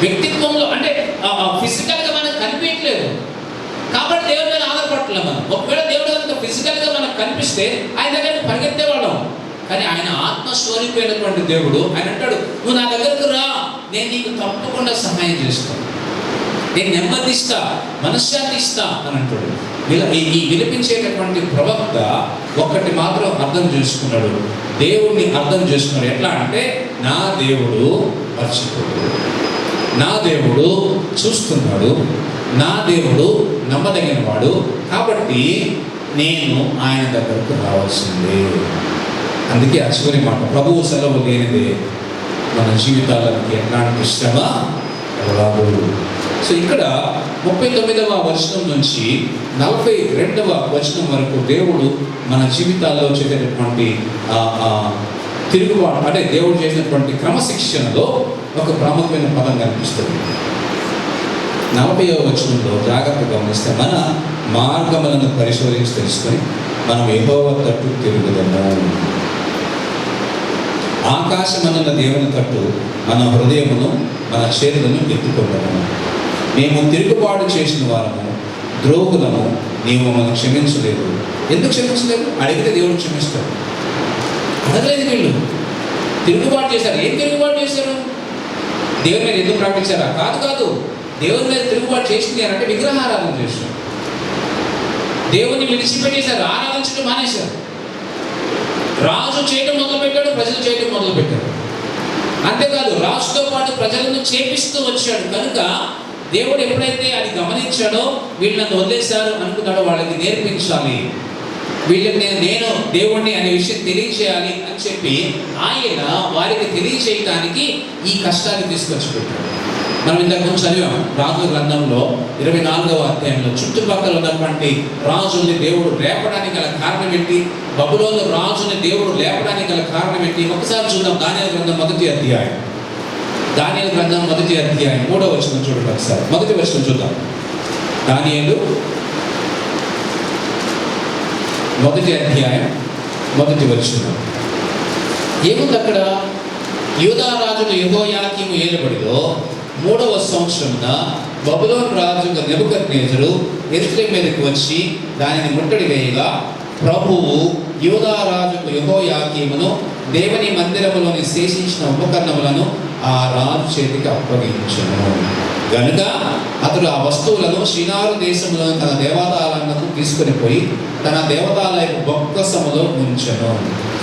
వ్యక్తిత్వంలో అంటే ఫిజికల్గా మనకు కనిపించలేదు కాబట్టి దేవుడి మీద ఆధారపడట్లేదు మనం. ఒకవేళ దేవుడు కనుక ఫిజికల్గా మనకు కనిపిస్తే ఆయన దగ్గరికి పరిగెత్తేవాళ్ళం. కానీ ఆయన ఆత్మ స్వరూపమైనటువంటి దేవుడు. ఆయన అంటాడు, నువ్వు నా దగ్గరకు రా, నేను నీకు తప్పకుండా సహాయం చేస్తాను, నేను నెమ్మది ఇస్తా, మనశ్శాంతి ఇస్తా అని అంటాడు. ఈ వినిపించేటటువంటి ప్రవక్త ఒక్కటి మాత్రం అర్థం చేసుకున్నాడు, దేవుణ్ణి అర్థం చేసుకున్నాడు. ఎట్లా అంటే, నా దేవుడు మర్చిపోడు, నా దేవుడు చూస్తున్నాడు, నా దేవుడు నమ్మదగిన వాడు, కాబట్టి నేను ఆయన దగ్గరకు రావాల్సిందే. అందుకే ఆ చివరి మాట, ప్రభువు సెలవు లేనిదే మన జీవితాలకి ఎట్లాంటి శ్రమ రాబోదు. సో ఇక్కడ 39వ వచనం నుంచి 42వ వచనం వరకు దేవుడు మన జీవితాల్లో చేసేటటువంటి తిరుగుబాటు, అంటే దేవుడు చేసినటువంటి క్రమశిక్షణలో ఒక ప్రాముఖ్యమైన పదం కనిపిస్తుంది. 40వ వచనంలో జాగ్రత్తగా గమనిస్తే, మన మార్గములను పరిశోధించి తెలుసుకొని మనం యెహోవా తట్టు తిరుగుదము. ఆకాశమనున్న దేవుని తట్టు మన హృదయమును మన చేతులను ఎత్తుకొందము. మేము తిరుగుబాటు చేసిన వారము, ద్రోహులము, నీవు మమ్మల్ని క్షమించలేదు. ఎందుకు క్షమించలేదు? అడిగితే దేవుడు క్షమిస్తాడు. అడగలేదు. వీళ్ళు తిరుగుబాటు చేశారు. ఏం తిరుగుబాటు చేశారు? దేవుని మీద ఎందుకు ప్రకటించారా? కాదు. దేవుని మీద తిరుగుబాటు చేసింది అంటే విగ్రహారాధన చేశారు. దేవుని విడిచిపెట్టేశారు, ఆరాధించడం మానేశారు. రాజు చేయడం మొదలుపెట్టాడు, ప్రజలు చేయడం మొదలుపెట్టారు. అంతేకాదు, రాజుతో పాటు ప్రజలను చేపిస్తూ వచ్చాడు. కనుక దేవుడు ఎప్పుడైతే అది గమనించాడో, వీళ్ళని వదిలేశారు అనుకున్నాడో, వాళ్ళకి నేర్పించాలి, వీళ్ళని నేను దేవుణ్ణి అనే విషయం తెలియచేయాలి అని చెప్పి ఆయన వారికి తెలియచేయడానికి ఈ కష్టాన్ని తీసుకొచ్చి పెట్టాడు. మనం ఇంతకు ముందు చదివాం రాజుల గ్రంథంలో 24వ అధ్యాయంలో చుట్టుపక్కల ఉన్నటువంటి రాజుల్ని దేవుడు లేపడానికి గల కారణం ఏంటి? బబులోను రాజుని దేవుడు లేపడానికి గల కారణం ఏంటి? ఒకసారి చూద్దాం. దానియేలు గ్రంథం 1వ అధ్యాయం. దానియేలు గ్రంథం 1వ అధ్యాయం 3వ వచనం చూడండి ఒకసారి. 1వ వచనం చూద్దాం. దానియేలు 1వ అధ్యాయం 1వ వచనం. ఏముంది అక్కడ? యూదా రాజును యెహోయాకీము ఏలుబడిలో 3వ సంవత్సరమున బబులోను రాజు నెబుకద్నెజరు యెరూషలేము మీదకి వచ్చి దానిని ముట్టడి వేయగా, ప్రభువు యూదా రాజుకు యెహోయాకీమును దేవుని మందిరములోని శేషించిన ఉపకరణములను ఆ రాజు చేతికి అప్పగించెను. గనుక అతడు ఆ వస్తువులను షినారు దేశంలోని తన దేవాలయాలకు తీసుకుని పోయి తన దేవతాలయ బొక్కసములో ఉంచెను.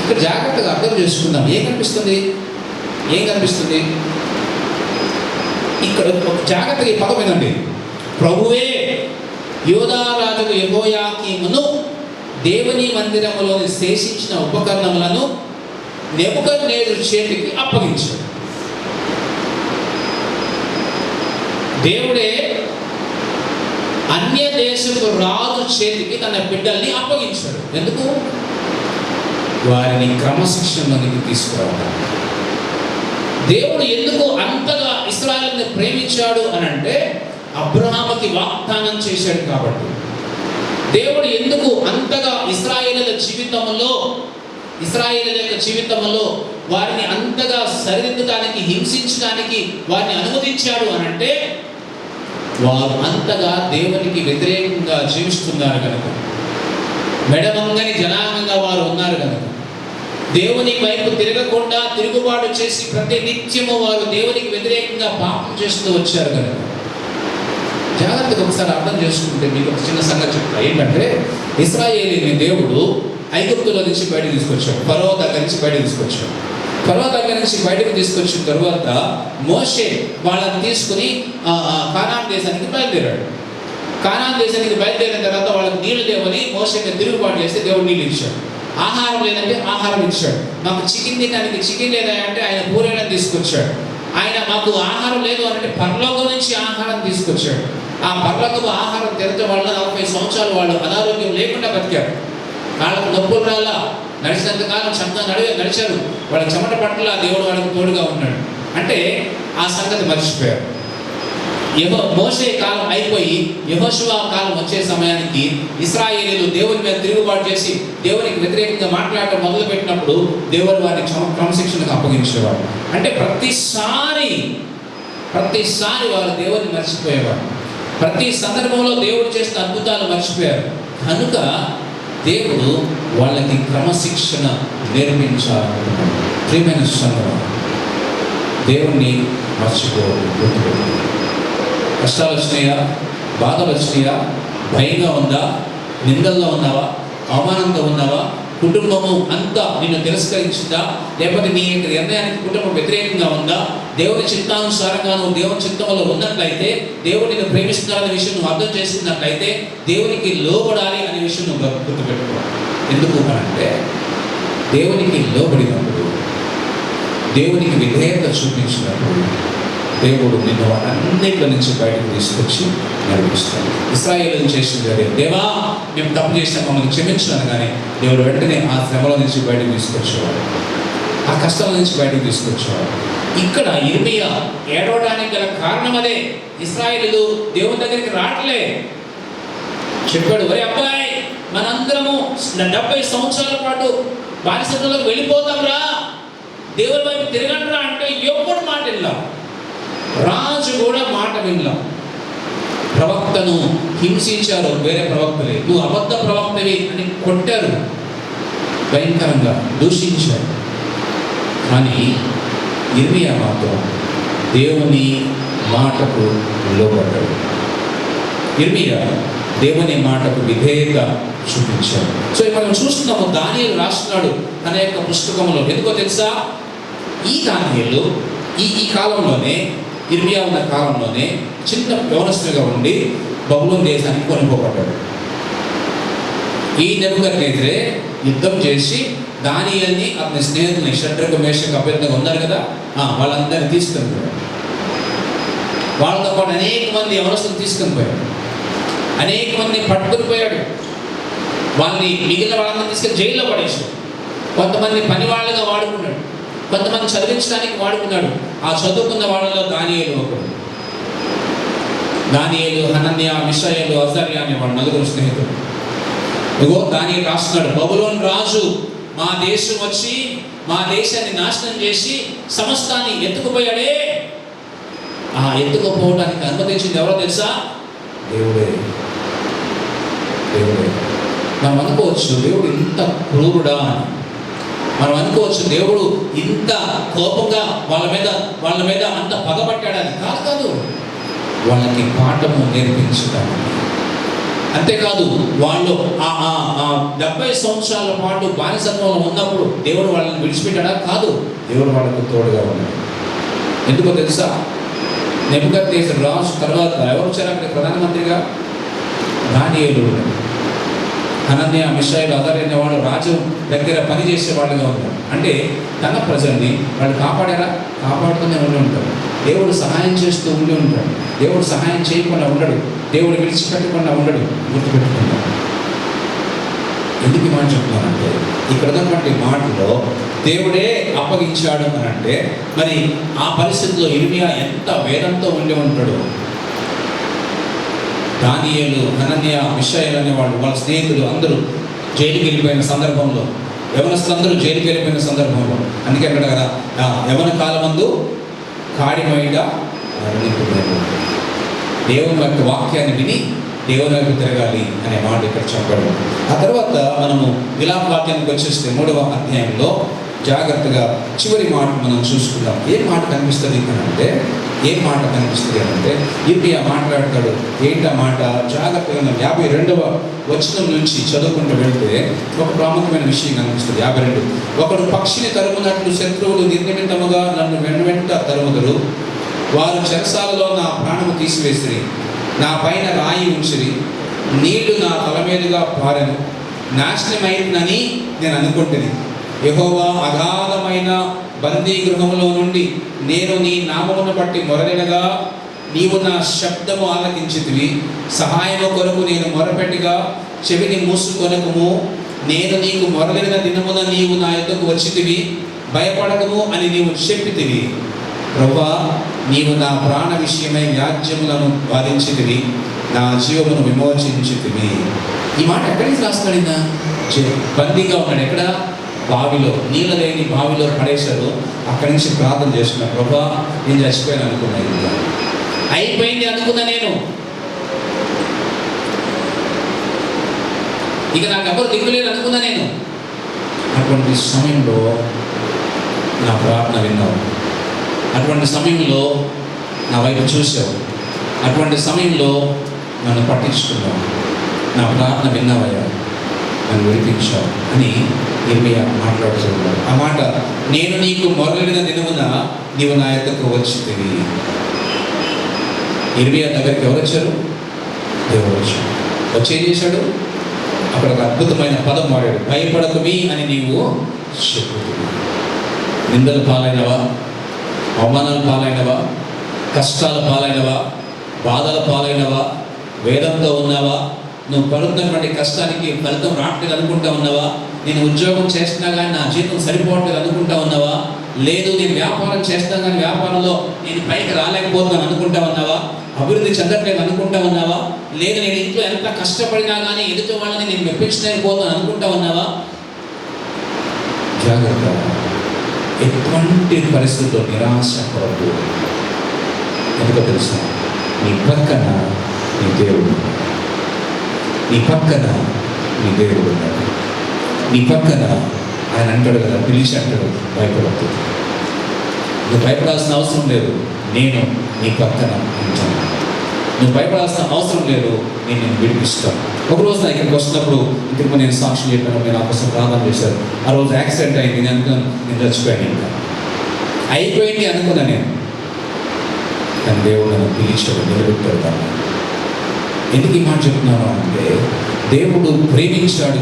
ఇక్కడ జాగ్రత్తగా అర్థం చేసుకుందాం. ఏం కనిపిస్తుంది? ఇక్కడ జాగ్రత్తగా ఈ పదం వినండి. ప్రభువే యూదా రాజుకు యెహోయాకీమును దేవుని మందిరములోని శేషించిన ఉపకరణములను నెబుకద్నెజరు చేతికి అప్పగించాడు. దేవుడే అన్య దేశపు రాజు చేతికి తన బిడ్డల్ని అప్పగించాడు. ఎందుకు? వారిని క్రమశిక్షణలోనికి తీసుకురావాలి. దేవుడు ఎందుకు అంతగా ఇశ్రాయేలుని ప్రేమించాడు అని అంటే, అబ్రహాముకి వాగ్దానం చేశాడు కాబట్టి. దేవుడు ఎందుకు అంతగా ఇశ్రాయేలుల జీవితంలో వారిని అంతగా సరిదిద్దడానికి, హింసించడానికి వారిని అనుమతించాడు అని అంటే, వారు అంతగా దేవునికి వ్యతిరేకంగా జీవిస్తున్నారు కనుక, మెడవంగని జనాంగంగా వారు ఉన్నారు కనుక, దేవుని వైపు తిరగకుండా తిరుగుబాటు చేసి ప్రతి నిత్యము వారు దేవునికి వ్యతిరేకంగా పాపం చేస్తూ వచ్చారు కనుక. జాగ్రత్తగా ఒకసారి అర్థం చేసుకుంటే మీకు ఒక చిన్న సంగతి చెప్తా. ఏంటంటే, ఇశ్రాయేలీని దేవుడు ఐగుప్తులో నుంచి బయటకు తీసుకొచ్చాడు. ఫరో దగ్గర నుంచి బయటకు తీసుకొచ్చాడు. ఫరో దగ్గర నుంచి బయటకు తీసుకొచ్చిన తర్వాత మోషే వాళ్ళని తీసుకుని కానాన్ దేశానికి బయలుదేరాడు. కానాన్ దేశానికి బయలుదేరిన తర్వాత వాళ్ళకి నీళ్లు లేవని మోషేకి తిరుగుబాటు చేస్తే దేవుడు నీళ్ళు ఇచ్చాడు. ఆహారం లేదంటే ఆహారం ఇచ్చాడు. మాకు చికెన్ తినడానికి చికెన్ లేదా అంటే ఆయన పూరేణం తీసుకొచ్చాడు. ఆయన మాకు ఆహారం లేదు అంటే పరలోకం నుంచి ఆహారం తీసుకొచ్చాడు. ఆ పరలోకపు ఆహారం తినడం వల్ల 40 సంవత్సరాలు వాళ్ళు అనారోగ్యం లేకుండా బతికారు. వాళ్ళకు నొప్పులు రాలా, నడిచినంతకాలం చక్కగా నడిచారు. వాళ్ళ చెమట పట్ల దేవుడు వాళ్ళకు తోడుగా ఉన్నాడు. అంటే ఆ సంగతి మర్చిపోయారు. మోషే కాలం అయిపోయి యెహోషువ కాలం వచ్చే సమయానికి ఇశ్రాయేలీయులు దేవుని మీద తిరుగుబాటు చేసి దేవునికి వ్యతిరేకంగా మాట్లాడటం మొదలుపెట్టినప్పుడు దేవుడు వారిని క్రమశిక్షణకు అప్పగించేవాడు. అంటే ప్రతిసారి వారు దేవుని మర్చిపోయేవారు. ప్రతి సందర్భంలో దేవుడు చేసిన అద్భుతాలు మర్చిపోయారు. కనుక దేవుడు వాళ్ళకి క్రమశిక్షణ నేర్పించాలనుకున్నాడు. ప్రియమైన సంగమం, దేవుణ్ణి మర్చిపోవద్దు. కష్టాలు వచ్చినాయా, బాధలు వచ్చినాయా, భయంగా ఉందా, నిందల్లో ఉన్నావా, అవమానంగా ఉన్నావా, కుటుంబము అంతా నిన్ను తిరస్కరించిందా, లేకపోతే నీ నిర్ణయానికి కుటుంబం వ్యతిరేకంగా ఉందా, దేవుని చిత్తానుసారంగా నువ్వు దేవుని చిత్తంలో ఉన్నట్లయితే, దేవుడు నిన్ను ప్రేమిస్తున్నారనే విషయం నువ్వు అర్థం చేసుకున్నట్లయితే, దేవునికి లోబడాలి అనే విషయం నువ్వు గుర్తుపెట్టుకోవాలి. ఎందుకు అంటే, దేవునికి లోబడినప్పుడు, దేవునికి విధేయత చూపించినప్పుడు, దేవుడు నిన్ను అన్నింటి నుంచి బయటకు తీసుకొచ్చి నడిపిస్తాడు. ఇశ్రాయేలు చేసింది అదే, దేవా మేము తప్పు చేసిన మమ్మల్ని క్షమించాను, కానీ దేవుడు వెంటనే ఆ శ్రమల నుంచి బయటకు తీసుకొచ్చేవాడు, ఆ కష్టాల నుంచి బయటకు తీసుకొచ్చేవాడు. ఇక్కడ యిర్మీయా ఏడవడానికి గల కారణం అదే. ఇశ్రాయేలీయులు దేవుని దగ్గరికి రావట్లే. చెప్పాడు, ఒరే అబ్బాయి, మనందరము 70 సంవత్సరాల పాటు బానిసత్వంలోకి వెళ్ళిపోతాం రా, దేవుని వైపు తిరగండి రా అంటే ఎప్పుడు మాట వినలా. రాజు కూడా మాట వినలా. ప్రవక్తను హింసించారు వేరే ప్రవక్తలే, నువ్వు అబద్ధ ప్రవక్తవి అని కొట్టారు, భయంకరంగా దూషించారు. కానీ యిర్మీయా మాత్రం దేవుని మాటకు లోబడ్డాడు. యిర్మీయా దేవుని మాటకు విధేయత చూపించాడు. సో మనం చూస్తున్నాము, దానియేలు రాస్తున్నాడు తన యొక్క పుస్తకంలో. ఎందుకో తెలుసా, ఈ దానియేలు ఈ కాలంలోనే, యిర్మీయా ఉన్న కాలంలోనే చిన్న యవనస్తుడిగా ఉండి బబులోను దేశానికి కొనుక్కోబడ్డాడు. ఈ నెబుకద్నెజరే యుద్ధం చేసి దానియేలుని అతని స్నేహితుల్ని షడ్రకు మేషకు అభ్యర్థిగా ఉన్నారు కదా, వాళ్ళందరినీ తీసుకొని పోయాడు. వాళ్ళతో పాటు అనేక మంది యవనస్తులు తీసుకొని పోయాడు, అనేక మందిని పట్టుకుని పోయాడు. వాళ్ళని మిగిలిన వాళ్ళందరినీ తీసుకొని జైల్లో పడేసాడు. కొంతమంది పని వాళ్ళగా వాడుకున్నాడు, కొంతమంది చదివించడానికి వాడుకున్నాడు. ఆ చదువుకున్న వాళ్ళలో దానియేలు ఒకడు. దానియేలు, హనన్యా, మిషాయేలు, అజర్యా అనే వాడు నలుగురు స్నేహితుడు. ఇగో దానియేలు రాస్తున్నాడు, బబులోను రాజు మా దేశం వచ్చి మా దేశాన్ని నాశనం చేసి సమస్తాన్ని ఎత్తుకుపోయాడే. ఆ ఎత్తుకుపోవడానికి అనుమతించింది ఎవరో తెలుసా? దేవుడే. దేవుడే. మనం అనుకోవచ్చు దేవుడు ఇంత క్రూరుడా అని. మనం అనుకోవచ్చు దేవుడు ఇంత కోపంగా వాళ్ళ మీద అంత పగబట్టాడని. కాదు, వాళ్ళకి పాఠము నేర్పించడానికి. అంతేకాదు, వాళ్ళు 70 సంవత్సరాల పాటు బానిసత్వంలో ఉన్నప్పుడు దేవుడు వాళ్ళని విడిచిపెట్టాడా? కాదు, దేవుడు వాళ్ళకు తోడుగా ఉన్నాడు. ఎందుకో తెలుసా? నెబుకద్నెజరు రాజు తర్వాత ఎవరు వచ్చారు అక్కడ ప్రధానమంత్రిగా? దానియేలు, హనన్యా, మిషాయేలు, అజర్యా అనే వాళ్ళు రాజు దగ్గర పనిచేసే వాళ్ళుగా ఉన్నారు. అంటే తన ప్రజల్ని వాళ్ళు కాపాడారా? కాపాడుతూనే ఉండి ఉంటారు. దేవుడు సహాయం చేస్తూ ఉండి ఉంటాడు. దేవుడు సహాయం చేయకుండా ఉండడు, దేవుడు విడిచిపెట్టకుండా ఉండడు. గుర్తుపెట్టుకుంటాడు. ఎందుకు ఈ మాట చెప్తున్నానంటే, ఇక్కడ ఉన్నటువంటి మాటలో దేవుడే అప్పగించాడు అని అంటే, మరి ఆ పరిస్థితిలో యిర్మీయా ఎంత వేదంతో ఉండి ఉంటాడు. దానియేలు, హనన్యా, మిషాయేలు అనేవాళ్ళు, వాళ్ళ స్నేహితులు అందరూ జైలుకి వెళ్ళిపోయిన సందర్భంలో, యవనస్తులందరూ జైలుకి వెళ్ళిపోయిన సందర్భంలో, అందుకే అక్కడ కదా, యవన కాలమందు కాడిమైడ దేవుని యొక్క వాక్యాన్ని విని దేవుని వైపు తిరగాలి అనే మాట ఇక్కడ చెప్పాడు. ఆ తర్వాత మనము విలాప వాక్యానికి వచ్చేస్తే 3వ అధ్యాయంలో జాగ్రత్తగా చివరి మాట మనం చూసుకుందాం. ఏం మాట కనిపిస్తుంది అంటే, యిర్మీయా మాట్లాడతాడు. ఏంటా మాట? జాగ్రత్తగా 52వ వచనం నుంచి చదువుకుంటూ వెళ్తే ఒక ప్రాముఖ్యమైన విషయం కనిపిస్తుంది. 52, ఒకడు పక్షిని తరుమునట్లు శత్రువులు నిర్నిమిత్తముగా నన్ను వెంట తరుముదురు. వారు చెరసాలలో నా ప్రాణము తీసివేసిరి, నా పైన రాయి ఉంచిరి, నీళ్లు నా తల మీదుగా పారెను, నాశనమైందని నేను అనుకుంటుని. యెహోవా, అగాధమైన బందీ గృహంలో నుండి నేను నీ నామమును బట్టి మొరలినగా నీవు నా శబ్దము ఆలకించితివి. సహాయము కొరకు నేను మొరపెట్టగా చెవిని మూసుకొనకుము. నేను నీకు మొరలిన దినమున నీవు నా యొద్దకు వచ్చితివి. భయపడకము అని నీవు చెప్పితివి. ప్రభువా, నీవు నా ప్రాణ విషయమై వ్యాజ్యములను బాధించితివి, నా జీవమును విమోచించితివి. ఈ మాట ఎక్కడి నుంచి రాస్తాడు? బందీగా ఉన్నాడు. ఎక్కడ? బావిలో, నీళ్ళ లేని బావిలో పడేశారు. అక్కడి నుంచి ప్రార్థన చేస్తున్నాడు. ప్రభువా, నేను చచ్చిపోయాను అనుకున్నా, అయిపోయింది అనుకున్నా, నేను ఇక నాకు ఎవరు దిగులేరు అనుకున్నా నేను. అటువంటి సమయంలో నా ప్రార్థన విన్నావు, అటువంటి సమయంలో నా వైపు చూసావు, అటువంటి సమయంలో నన్ను పట్టించుకున్నావు, నా ప్రార్థన విన్నావయ్యా, నన్ను విడిపించావు అని యిర్మీయా మాట్లాడుతున్నాడు. ఆ మాట, నేను నీకు మొరలిన దినమున నీవు నా యొద్దకు వచ్చితివి. యిర్మీయా దగ్గరికి ఎవరు వచ్చారు? దేవుడు వచ్చాడు. వచ్చి ఏం చేశాడు? అక్కడ ఒక అద్భుతమైన పదం వాడాడు, భయపడకుమి అని నీవు చెప్పుతున్నావు. నిందలు పాలైనవా? అవమానాలు పాలైనవా? కష్టాల పాలైనవా, బాధల పాలైనవా, వేదంతో ఉన్నావా, నువ్వు పడుతున్నటువంటి కష్టానికి ఫలితం రావట్లేదు అనుకుంటా ఉన్నావా, నేను ఉద్యోగం చేస్తున్నా కానీ నా జీతం సరిపోవట్లేదు అనుకుంటా ఉన్నావా, లేదు నేను వ్యాపారం చేస్తున్నా కానీ వ్యాపారంలో నేను పైకి రాలేకపోతున్నాను అనుకుంటా ఉన్నావా, అభివృద్ధి చెందట్లేదు అనుకుంటా ఉన్నావా, లేదు నేను ఇంట్లో ఎంత కష్టపడినా కానీ ఎదుటి వాళ్ళని నేను మెప్పించలేకపోతున్నాను అనుకుంటా ఉన్నావా, జాగ్రత్త. ఎటువంటి పరిస్థితుల్లో నిరాశ పడదు. ఎందుకో తెలుసా? నీ పక్కన నీ దేవుడు, నీ పక్కన నీ దేవుడు ఉన్నాడు. నీ పక్కన ఆయన అంటాడు కదా, పిలిచి అంటాడు, భయపడద్దు. నువ్వు భయపడాల్సిన అవసరం లేదు, నేను నీ పక్కన ఉంటాను. నువ్వు భయపడాల్సిన అవసరం లేదు, నేను విడిపిస్తాను. ఒకరోజు నా ఇక్కడికి వస్తున్నప్పుడు ఇంటికి నేను సాక్షి చెప్పాను, మీరు నా కోసం ప్రార్థన చేశారు. ఆ రోజు యాక్సిడెంట్ అయింది, నేను అనుకున్నాను నేను చచ్చిపోయాను, ఇంకా అయిపోయింది అనుకున్నా నేను. కానీ దేవుడు నన్ను పిలిచాడు, నిలబెట్టాడు. ఎందుకు ఈ మాట చెప్తున్నాను అంటే, దేవుడు ప్రేమించాడు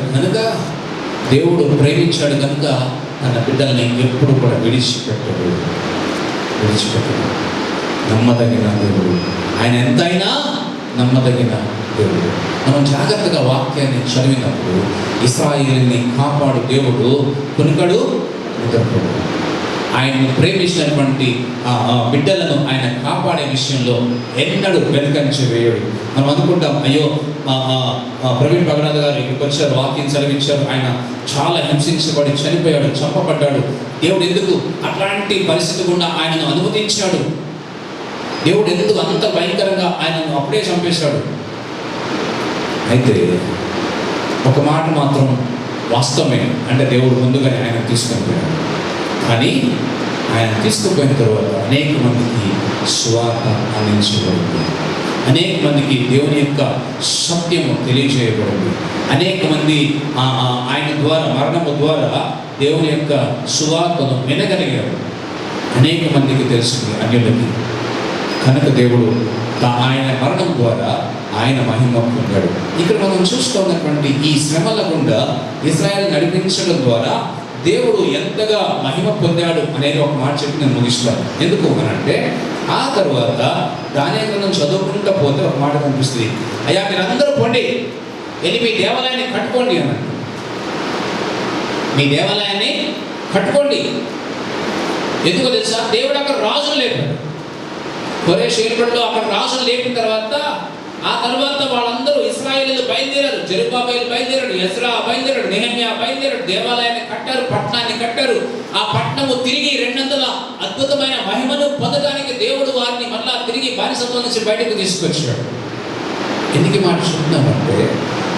కనుక తన బిడ్డల్ని ఎప్పుడు కూడా విడిచిపెట్టడు. నమ్మదగిన దేవుడు ఆయన, ఎంతైనా నమ్మదగిన దేవుడు. మనం జాగ్రత్తగా వాక్యాన్ని చదివినప్పుడు ఇశ్రాయేలుని కాపాడు దేవుడు కొనుకడు, నిద్రపోడు. ఆయన్ని ప్రేమించినటువంటి బిడ్డలను ఆయన కాపాడే విషయంలో ఎన్నడూ వెనుకంచి వేయడు. మనం అనుకుంటాం, అయ్యో ప్రవీణ్ భగనాథ్ గారు ఇక్కడికి వచ్చారు, వాక్యం చదివించారు, ఆయన చాలా హింసించబడి చనిపోయాడు, చంపబడ్డాడు. దేవుడు ఎందుకు అట్లాంటి పరిస్థితి గుండా ఆయనను అనుమతించాడు? దేవుడు ఎందుకు అంత భయంకరంగా ఆయనను అప్పుడే చంపేశాడు? అయితే ఒక మాట మాత్రం వాస్తవమే, అంటే దేవుడు ముందుగానే ఆయన తీసుకొని పోయాడు. కానీ ఆయన తీసుకుపోయిన తర్వాత అనేక మందికి సువార్త అందించబడింది, అనేక మందికి దేవుని యొక్క సత్యము తెలియజేయబడింది, అనేక మంది ఆయన ద్వారా, మరణము ద్వారా దేవుని యొక్క సువార్తను వినగలిగారు, అనేక మందికి తెలిసింది అన్యులకి. కనుక దేవుడు ఆయన మరణం ద్వారా ఆయన మహిమ పొందాడు. ఇక్కడ మనం చూస్తున్నటువంటి ఈ శ్రమల గుండా ఇశ్రాయేలు నడిపించడం ద్వారా దేవుడు ఎంతగా మహిమ పొందాడు అనేది ఒక మాట చెప్పి నేను ముగిస్తాను. ఎందుకు అనంటే, ఆ తర్వాత దానియేలు గ్రంథం చదువుకుంటూ పోతే ఒక మాట కనిపిస్తుంది, అయ్యా మీరందరూ పోండి, వెళ్ళి మీ దేవాలయాన్ని కట్టుకోండి అన్నాడు. మీ దేవాలయాన్ని కట్టుకోండి. ఎందుకో తెలుసా? దేవుడు అక్కడ రాజులు లేపాడు. కొరేష్ ఏర్పడిలో అక్కడ రాజులు లేపిన తర్వాత ఆ తర్వాత వాళ్ళందరూ ఇశ్రాయేలీయులు బయలుదేరారు. జెరుబ్బాబెలు బయలుదేరాడు, ఎజ్రా బయలుదేరాడు, నెహెమ్యా బయలుదేరాడు, దేవాలయాన్ని కట్టారు, పట్టణాన్ని కట్టారు. ఆ పట్టణము తిరిగి 200 అద్భుతమైన మహిమను పొందడానికి దేవుడు వారిని మళ్ళా తిరిగి బానిసత్వం నుంచి బయటకు తీసుకొచ్చాడు. ఎందుకు మాట చెప్తున్నామంటే,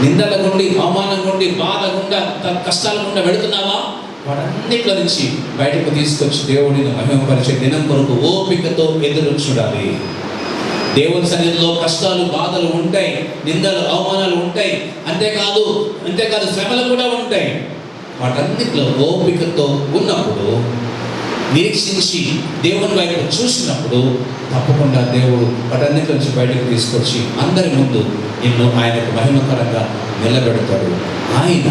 నిందల గుండి, అవమానం గుండి, బాధ గుండా, కష్టాల గుండా వెళుతున్నావా? వాటన్నిటిలో నుంచి బయటకు తీసుకొచ్చి దేవుడిని మహిమపరిచే దినం కొరకు ఓపికతో ఎదురు చూడాలి. దేవుని సన్నిధిలో కష్టాలు, బాధలు ఉంటాయి, నిందలు, అవమానాలు ఉంటాయి, అంతేకాదు శ్రమలు కూడా ఉంటాయి. వాటన్నిటిలో ఓపికతో ఉన్నప్పుడు, నిరీక్షించి దేవుని వైపు చూసినప్పుడు తప్పకుండా దేవుడు వాటన్నిటి నుంచి బయటకు తీసుకొచ్చి అందరి ముందు నిన్ను ఆయనకు మహిమకరంగా నిలబెడతాడు. ఆయన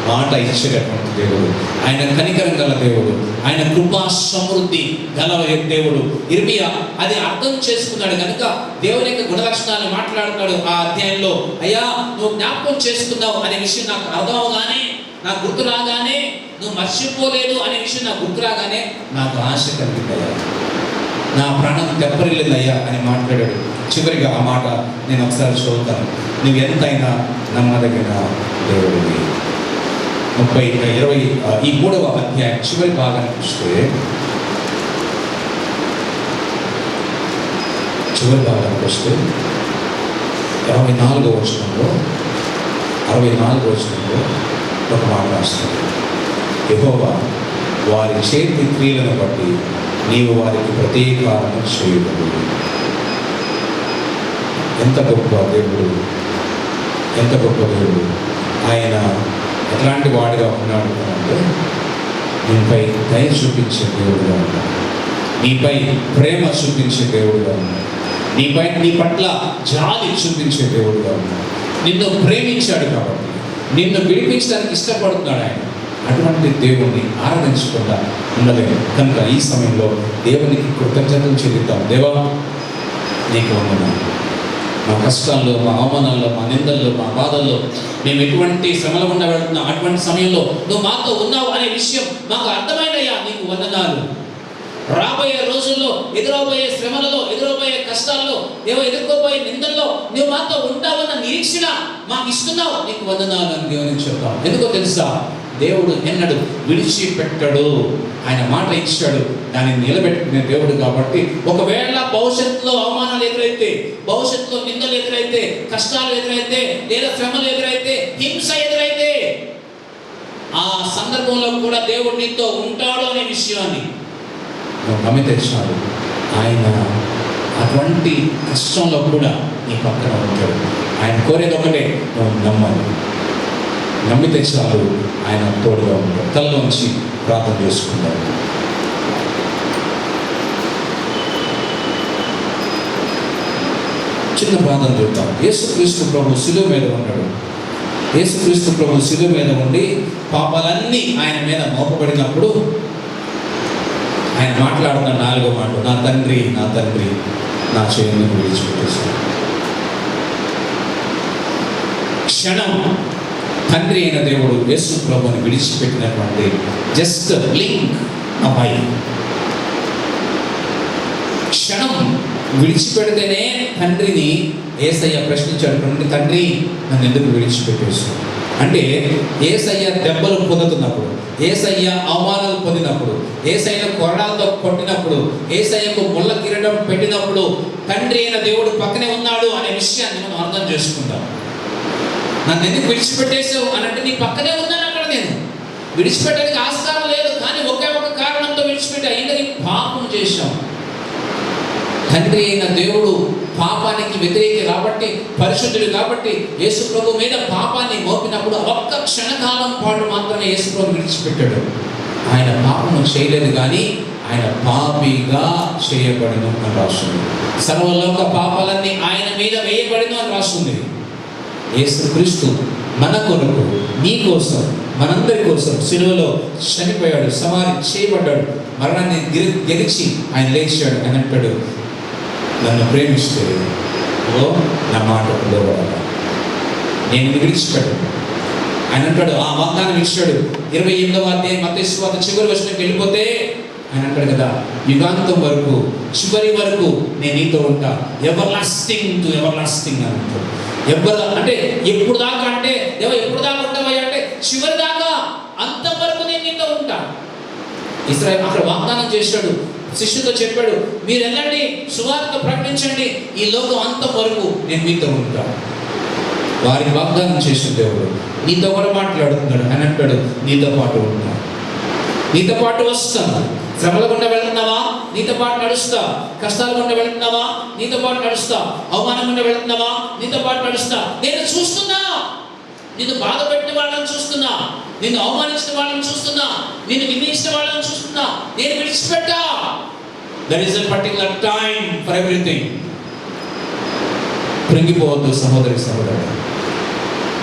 మాట ఇచ్చేటటువంటి దేవుడు, ఆయన కనికరం గల దేవుడు, ఆయన కృపా సమృద్ధి గల దేవుడు. ఇర్మియా అది అర్థం చేసుకున్నాడు కనుక దేవుని యొక్క గుణలక్షణాలు మాట్లాడుతున్నాడు ఆ అధ్యాయంలో. అయ్యా నువ్వు జ్ఞాపకం చేసుకున్నావు అనే విషయం నాకు అర్థం అవగానే, నాకు గుర్తు రాగానే, నువ్వు మర్చిపోలేదు అనే విషయం నాకు గుర్తు రాగానే నాకు ఆశ కలిగిందయ్యా, నా ప్రాణం తెప్పరిల్లిందయ్యా అని మాట్లాడాడు. చివరిగా ఆ మాట నేను ఒకసారి చదువుతాను. నువ్వు ఎంతైనా నమ్మదగిన దేవుడివి. 23వ అధ్యాయం చివరి భాగాన్ని చూస్తే, చివరి భాగానికి వస్తే 64వ వచనంలో ఒక మాట రాస్తాడు, యెహోవా వారి చేతి క్రియలను బట్టి నీవు వారికి ప్రతీకారం చేయగలవు. ఎంత గొప్ప దేవుడు, ఎంత గొప్ప దేవుడు! ఆయన ఎట్లాంటి వాడిగా ఉన్నాడు అంటే, నీపై దయ చూపించే దేవుడుగా ఉన్నాడు, నీపై ప్రేమ చూపించే దేవుడుగా ఉన్నాడు, నీ పట్ల జాలి చూపించే దేవుడుగా ఉన్నాడు. నిన్ను ప్రేమించాడు కాబట్టి నిన్ను విడిపించడానికి ఇష్టపడుతున్నాడు ఆయన. అటువంటి దేవుణ్ణి ఆరాధించకుండా ఉండలేము. కనుక ఈ సమయంలో దేవునికి కృతజ్ఞతలు చెల్లిద్దాం. దేవా నీకు వందనాలు. మా కష్టాల్లో, మా అవమానాల్లో, మా నిందల్లో, మా బాధల్లో, మేము ఎటువంటి శ్రమల గుండా వెళ్తున్నాం, అటువంటి సమయంలో నువ్వు మాతో ఉన్నావు అనే విషయం మాకు అర్థమైనయ్యా, నీకు వందనాలు. రాబోయే రోజుల్లో ఎదురవబోయే శ్రమలలో, ఎదురవబోయే కష్టాల్లో, ఎదుర్కోబోయే నిందల్లో నువ్వు మాతో ఉంటావన్న నిరీక్షణ మాకు ఇస్తున్నావు, నీకు వందనాలు అని దేవునికి చెప్తాం. ఎందుకో తెలుసా, దేవుడు ఎన్నడు విడిచిపెట్టడు. ఆయన మాట ఇచ్చాడు, దాన్ని నిలబెట్టిన దేవుడు. కాబట్టి ఒకవేళ భవిష్యత్తులో అవమానాలు ఎదురైతే, భవిష్యత్తులో నిందలు ఎదురైతే, కష్టాలు ఎదురైతే, లేదా శ్రమలు ఎదురైతే, హింస ఎదురైతే, ఆ సందర్భంలో కూడా దేవుడు నీతో ఉంటాడు అనే విషయాన్ని నువ్వు నమ్మితే చాలు. ఆయన అటువంటి కష్టంలో కూడా నీ పక్కన ఉంటాడు. ఆయన కోరేది ఒకటే, నువ్వు నమ్మాలి. నమ్మితే చాలు, ఆయన తోడుగా ఉంటాడు. తలలోంచి ప్రార్థన చేసుకుంటాడు. చిన్న ప్రార్థన చూద్దాం. యేసుక్రీస్తు ప్రభు శిలువ మీద ఉన్నాడు. యేసుక్రీస్తు ప్రభు శిలువ మీద ఉండి పాపాలన్నీ ఆయన మీద మోపబడినప్పుడు ఆయన మాట్లాడుతున్న 4వ మాట, నా తండ్రి, నా తండ్రి, నా చేయను విడిచిపెట్టేశాడు. క్షణం తండ్రి అయిన దేవుడు యేసు ప్రభువుని విడిచిపెట్టినటువంటి జస్ట్ బ్లింక్ అమై, క్షణం విడిచిపెడితేనే తండ్రిని యేసయ్య ప్రశ్నించాడు, తండ్రి నన్ను ఎందుకు విడిచిపెట్టేశాడు అంటే, యేసయ్య దెబ్బలు పొందుతున్నప్పుడు, యేసయ్య అవమానాలు పొందినప్పుడు, యేసయ్యను కొరడాలతో కొట్టినప్పుడు, యేసయ్యకు ముళ్ళ కిరీటం పెట్టినప్పుడు తండ్రి అయిన దేవుడు పక్కనే ఉన్నాడు అనే విషయాన్ని మనం అర్థం చేసుకుంటాం. నన్ను ఎందుకు విడిచిపెట్టేసావు అని అంటే, నీ పక్కనే ఉన్నాను అక్కడ. నేను విడిచిపెట్టడానికి ఆస్కారం లేదు, కానీ ఒకే ఒక కారణంతో విడిచిపెట్టా. ఏంటని? పాపం చేశాం. తండ్రి అయిన దేవుడు పాపానికి వ్యతిరేకి కాబట్టి, పరిశుద్ధుడు కాబట్టి, యేసు ప్రభు మీద పాపాన్ని మోపినప్పుడు ఒక్క క్షణకాలం పాటు మాత్రమే యేసు ప్రభు విడిచిపెట్టాడు. ఆయన పాపము చేయలేదు, కానీ ఆయన పాపిగా చేయబడిను అని రాస్తుంది. సర్వలోక పాపాలన్నీ ఆయన మీద వేయబడిను అని రాస్తుంది. యేసుక్రీస్తు మన కొరకు, నీ కోసం, మనందరి కోసం సిలువలో చనిపోయాడు, సమాధి చేయబడ్డాడు, మరణాన్ని గెలిచి ఆయన లేచాడు. అని అంటాడు, నన్ను ప్రేమిస్తే నా మాట లోబడాలి, నేను విడిచిపెట్టాను. ఆయన అంటాడు, ఆ వాగ్దానం ఇచ్చాడు. 28వ అధ్యాయం మత్తయి సువార్త చివరి వచనంకి వెళ్ళిపోతే ఆయన అంటాడు కదా, యుగాంతం వరకు, చివరి వరకు నేను నీతో ఉంటా, ever lasting to ever lasting అని అంటాడు. అంటే ఎప్పుడు దాకా అంటే, ఎప్పుడు దాకా ఉంటావయ్యా అంటే, చివరి దాకా, అంతవరకు నేను నీతో ఉంటా. ఇశ్రాయేలు అక్కడ వాగ్దానం చేశాడు, శిష్యుతో చెప్పాడు, మీరు వెళ్ళండి, సువార్త ప్రకటించండి, ఈ లోకం అంతం వరకు నేను మీతో ఉంటా. వారికి వాగ్దానం చేసిన దేవుడు నీతో కూడా మాట్లాడుతున్నాడు. అని అంటాడు, నీతో పాటు ఉంటా, నీతో పాటు వస్తాను. శ్రమల గుండా వెళ్తున్నావా, నీతో పాటు నడుస్తా. కష్టాల గుండా వెళ్తున్నావా, నీతో పాటు నడుస్తా. అవమానం గుండా వెళ్తున్నావా, నీతో పాటు నడుస్తా. నేను చూస్తున్నా, నిన్ను బాధ పెట్టిన వాళ్ళని చూస్తున్నా, నిన్ను అవమానించిన వాళ్ళని చూస్తున్నా, నిన్ను నిందించిన వాళ్ళని చూస్తున్నా. నేను విడిచిపెట్టా. There is a particular time for everything. కృంగిపోవద్దు సహోదరి సహోదరుడు,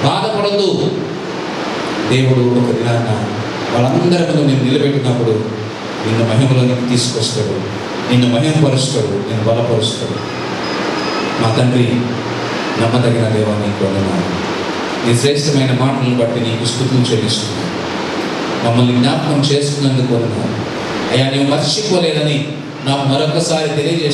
బాధపడద్దు. దేవుడు ఒక దినాన్న వాళ్ళందరి ముందు నేను నిలబెట్టినప్పుడు నిన్ను మహిమలోనికి తీసుకొస్తాడు, నిన్ను మహిమపరుస్తాడు, నిన్ను బలపరుస్తాడు. మా తండ్రి, నమ్మదగిన దేవా, నీకు వందనాలు. నీ శ్రేష్టమైన మాటలను బట్టి నీకు స్తుతులు చెల్లిస్తున్నాను. మమ్మల్ని జ్ఞాపకం చేసుకున్నందుకు వందనాలు అయ్యా. నీవు మర్చిపోలేదని నాకు మరొకసారి తెలియజేస్తున్నాను.